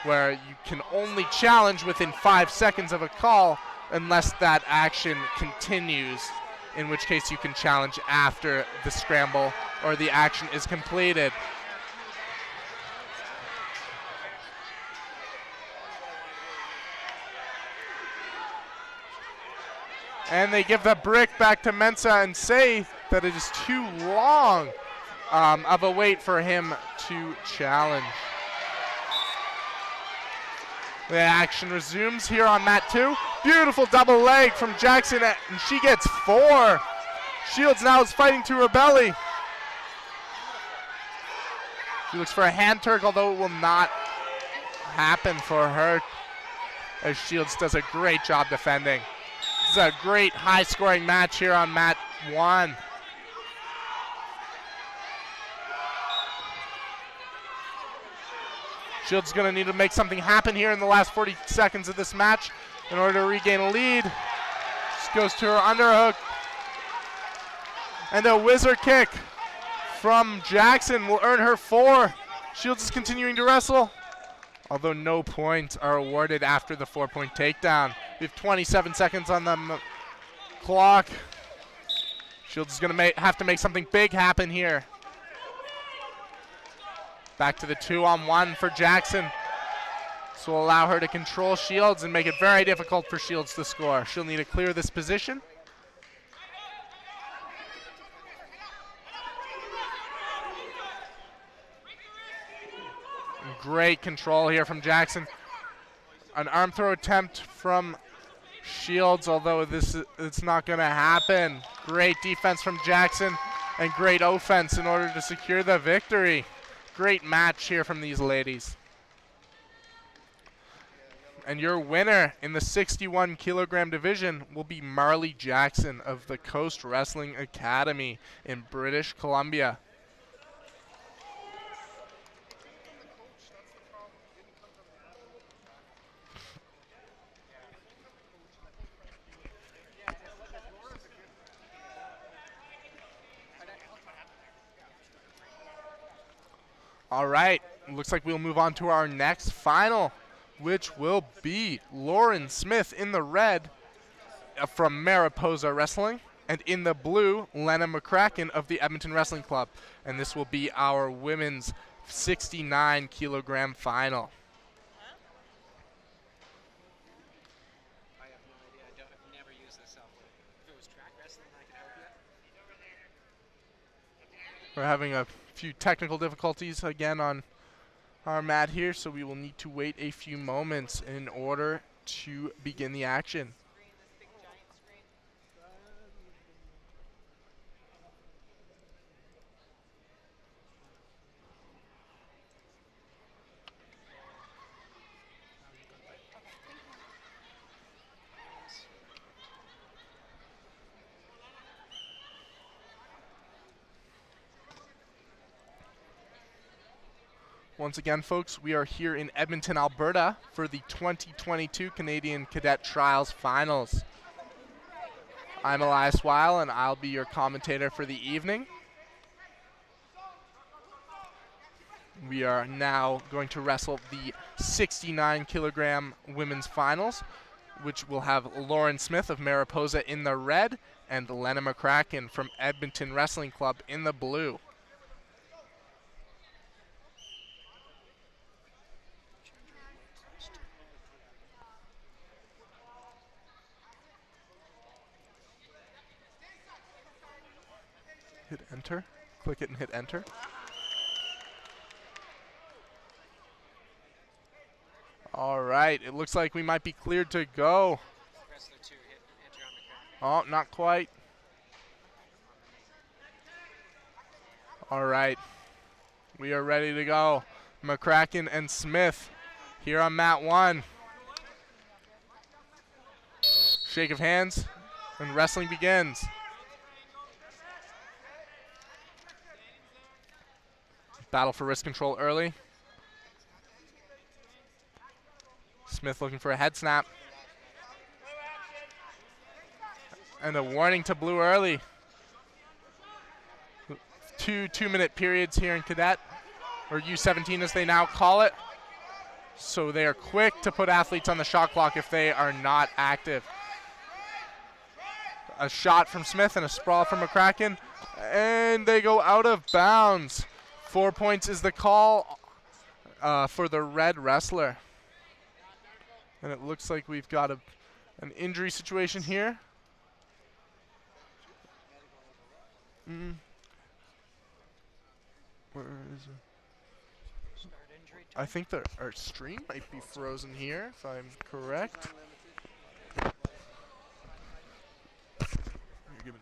where you can only challenge within 5 seconds of a call unless that action continues, in which case you can challenge after the scramble or the action is completed. And they give the brick back to Mensa and say that it is too long of a wait for him to challenge. The action resumes here on mat 2. Beautiful double leg from Jackson, and she gets 4. Shields now is fighting to her belly. She looks for a hand turk, although it will not happen for her, as Shields does a great job defending. This is a great high-scoring match here on mat 1. Shields is going to need to make something happen here in the last 40 seconds of this match in order to regain a lead. Just goes to her underhook. And a wizard kick from Jackson will earn her 4. Shields is continuing to wrestle, although no points are awarded after the 4-point takedown. We have 27 seconds on the clock. Shields is going to have to make something big happen here. Back to the 2-on-1 for Jackson. This will allow her to control Shields and make it very difficult for Shields to score. She'll need to clear this position. Great control here from Jackson. An arm throw attempt from Shields, although it's not going to happen. Great defense from Jackson and great offense in order to secure the victory. Great match here from these ladies. And your winner in the 61 kilogram division will be Marley Jackson of the Coast Wrestling Academy in British Columbia. All right, looks like we'll move on to our next final, which will be Lauren Smith in the red from Mariposa Wrestling, and in the blue, Lena McCracken of the Edmonton Wrestling Club. And this will be our women's 69 kilogram final. I have no idea. I've never used this software. If it was track wrestling, I could help you. We're having a few technical difficulties again on our mat here, so we will need to wait a few moments in order to begin the action. Once again, folks, we are here in Edmonton, Alberta for the 2022 Canadian Cadet Trials Finals. I'm Elias Weil, and I'll be your commentator for the evening. We are now going to wrestle the 69 kilogram women's finals, which will have Lauren Smith of Mariposa in the red and Lena McCracken from Edmonton Wrestling Club in the blue. Hit enter, click it and hit enter. All right, it looks like we might be cleared to go. Wrestler 2, hit enter on McCracken. Oh, not quite. All right, we are ready to go. McCracken and Smith here on mat 1. Shake of hands, and wrestling begins. Battle for wrist control early. Smith looking for a head snap. And a warning to blue early. 2 2-minute periods here in Cadet, or U17 as they now call it. So they are quick to put athletes on the shot clock if they are not active. A shot from Smith and a sprawl from McCracken, and they go out of bounds. 4 points is the call for the red wrestler. And it looks like we've got an injury situation here. Where is it? I think our stream might be frozen here, if I'm correct. You're giving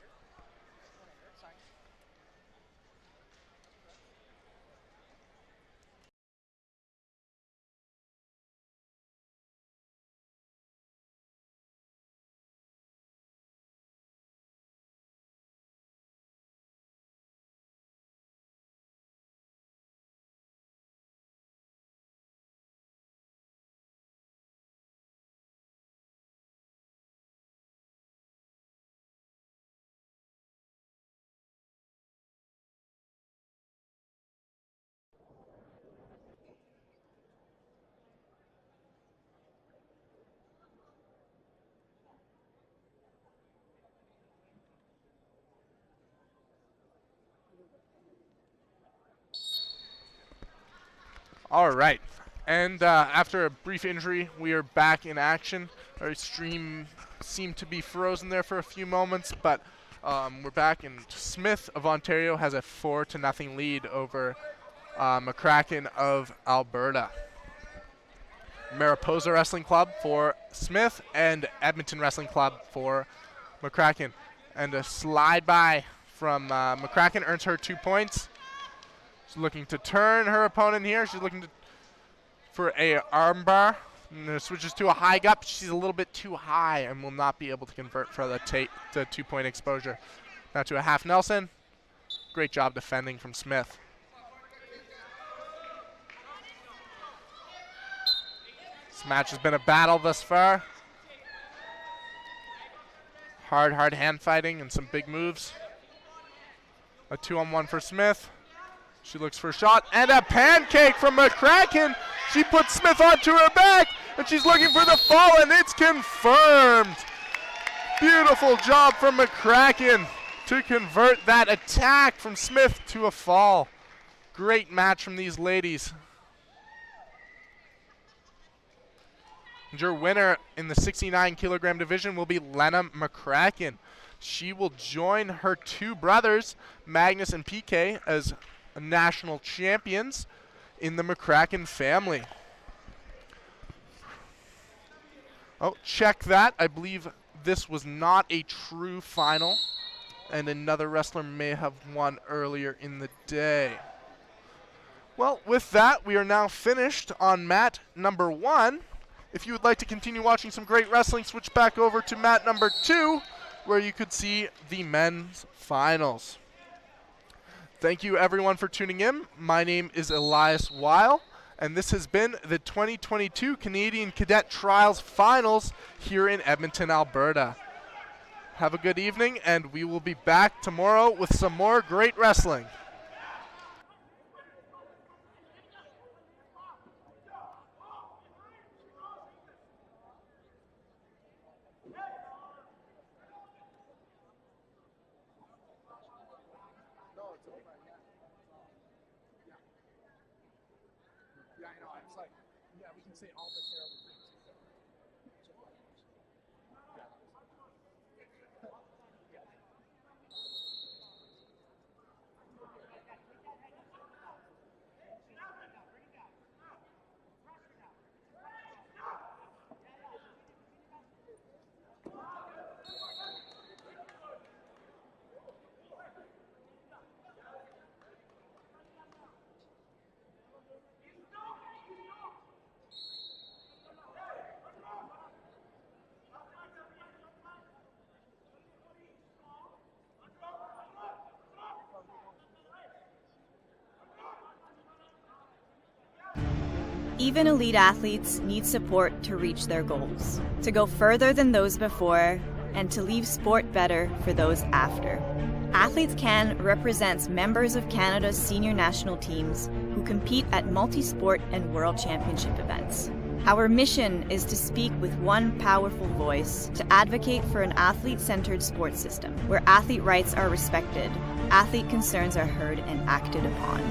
All right, and after a brief injury, we are back in action. Our stream seemed to be frozen there for a few moments, but we're back, and Smith of Ontario has a 4-0 lead over McCracken of Alberta. Mariposa Wrestling Club for Smith and Edmonton Wrestling Club for McCracken. And a slide by from McCracken earns her 2 points. She's looking to turn her opponent here. She's looking for a armbar. And switches to a high gut. She's a little bit too high and will not be able to convert for the 2-point exposure. Now to a half Nelson. Great job defending from Smith. This match has been a battle thus far. Hard hand fighting and some big moves. A 2-on-1 for Smith. She looks for a shot, and a pancake from McCracken. She puts Smith onto her back, and she's looking for the fall, and it's confirmed. Beautiful job from McCracken to convert that attack from Smith to a fall. Great match from these ladies. And your winner in the 69 kilogram division will be Lena McCracken. She will join her two brothers, Magnus and PK, as national champions in the McCracken family. Oh, check that. I believe this was not a true final, and another wrestler may have won earlier in the day. Well, with that, we are now finished on mat number 1. If you would like to continue watching some great wrestling, switch back over to mat number 2, where you could see the men's finals. Thank you everyone for tuning in. My name is Elias Weil, and this has been the 2022 Canadian Cadet Trials Finals here in Edmonton, Alberta. Have a good evening, and we will be back tomorrow with some more great wrestling. Yeah, I know. It's like, yeah, we can say all the terrible things. Even elite athletes need support to reach their goals, to go further than those before, and to leave sport better for those after. Athletes Can represents members of Canada's senior national teams who compete at multi-sport and world championship events. Our mission is to speak with one powerful voice to advocate for an athlete-centered sports system where athlete rights are respected, athlete concerns are heard and acted upon,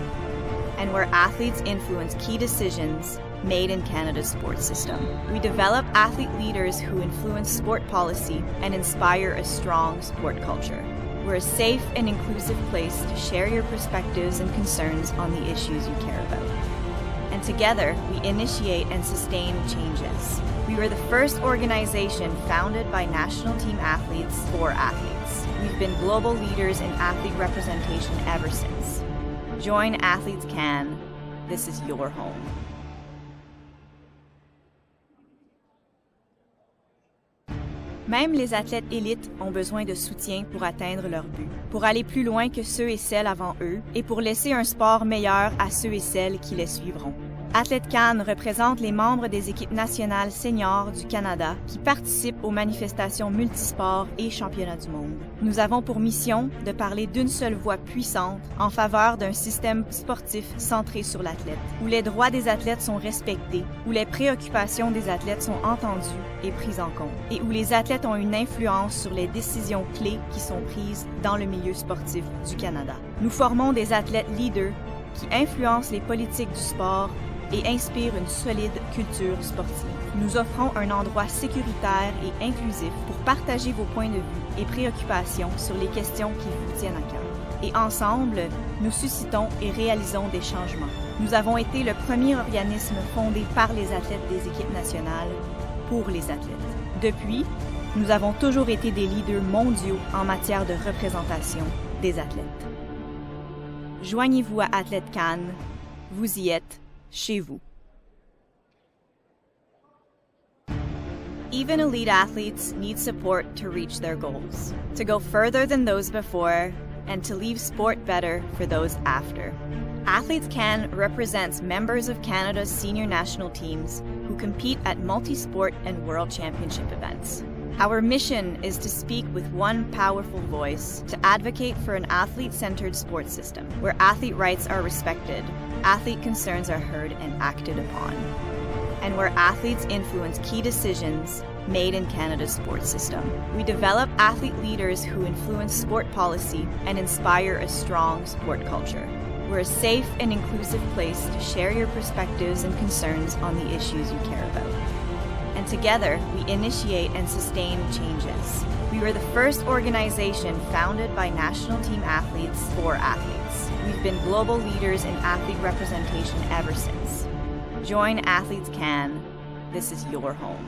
and where athletes influence key decisions made in Canada's sports system. We develop athlete leaders who influence sport policy and inspire a strong sport culture. We're a safe and inclusive place to share your perspectives and concerns on the issues you care about. And together, we initiate and sustain changes. We were the first organization founded by national team athletes for athletes. We've been global leaders in athlete representation ever since. Join Athletes Can. This is your home. Même les athlètes élites ont besoin de soutien pour atteindre leur but, pour aller plus loin que ceux et celles avant eux et pour laisser un sport meilleur à ceux et celles qui les suivront. Athlète Can représente les membres des équipes nationales seniors du Canada qui participent aux manifestations multisports et championnats du monde. Nous avons pour mission de parler d'une seule voix puissante en faveur d'un système sportif centré sur l'athlète, où les droits des athlètes sont respectés, où les préoccupations des athlètes sont entendues et prises en compte, et où les athlètes ont une influence sur les décisions clés qui sont prises dans le milieu sportif du Canada. Nous formons des athlètes leaders qui influencent les politiques du sport et inspire une solide culture sportive. Nous offrons un endroit sécuritaire et inclusif pour partager vos points de vue et préoccupations sur les questions qui vous tiennent à cœur. Et ensemble, nous suscitons et réalisons des changements. Nous avons été le premier organisme fondé par les athlètes des équipes nationales pour les athlètes. Depuis, nous avons toujours été des leaders mondiaux en matière de représentation des athlètes. Joignez-vous à Athlète Can, vous y êtes chez vous. Even elite athletes need support to reach their goals, to go further than those before, and to leave sport better for those after. Athletes Can represents members of Canada's senior national teams who compete at multi-sport and world championship events. Our mission is to speak with one powerful voice to advocate for an athlete-centered sports system where athlete rights are respected, athlete concerns are heard and acted upon, and where athletes influence key decisions made in Canada's sports system. We develop athlete leaders who influence sport policy and inspire a strong sport culture. We're a safe and inclusive place to share your perspectives and concerns on the issues you care about. And together, we initiate and sustain changes. We were the first organization founded by national team athletes for athletes. We've been global leaders in athlete representation ever since. Join Athletes Can. This is your home.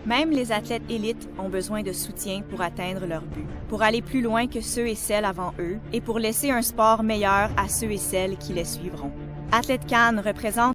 Même les athlètes élites ont besoin de soutien pour atteindre leur but, pour aller plus loin que ceux et celles avant eux et pour laisser un sport meilleur à ceux et celles qui les suivront. Athlète Can représente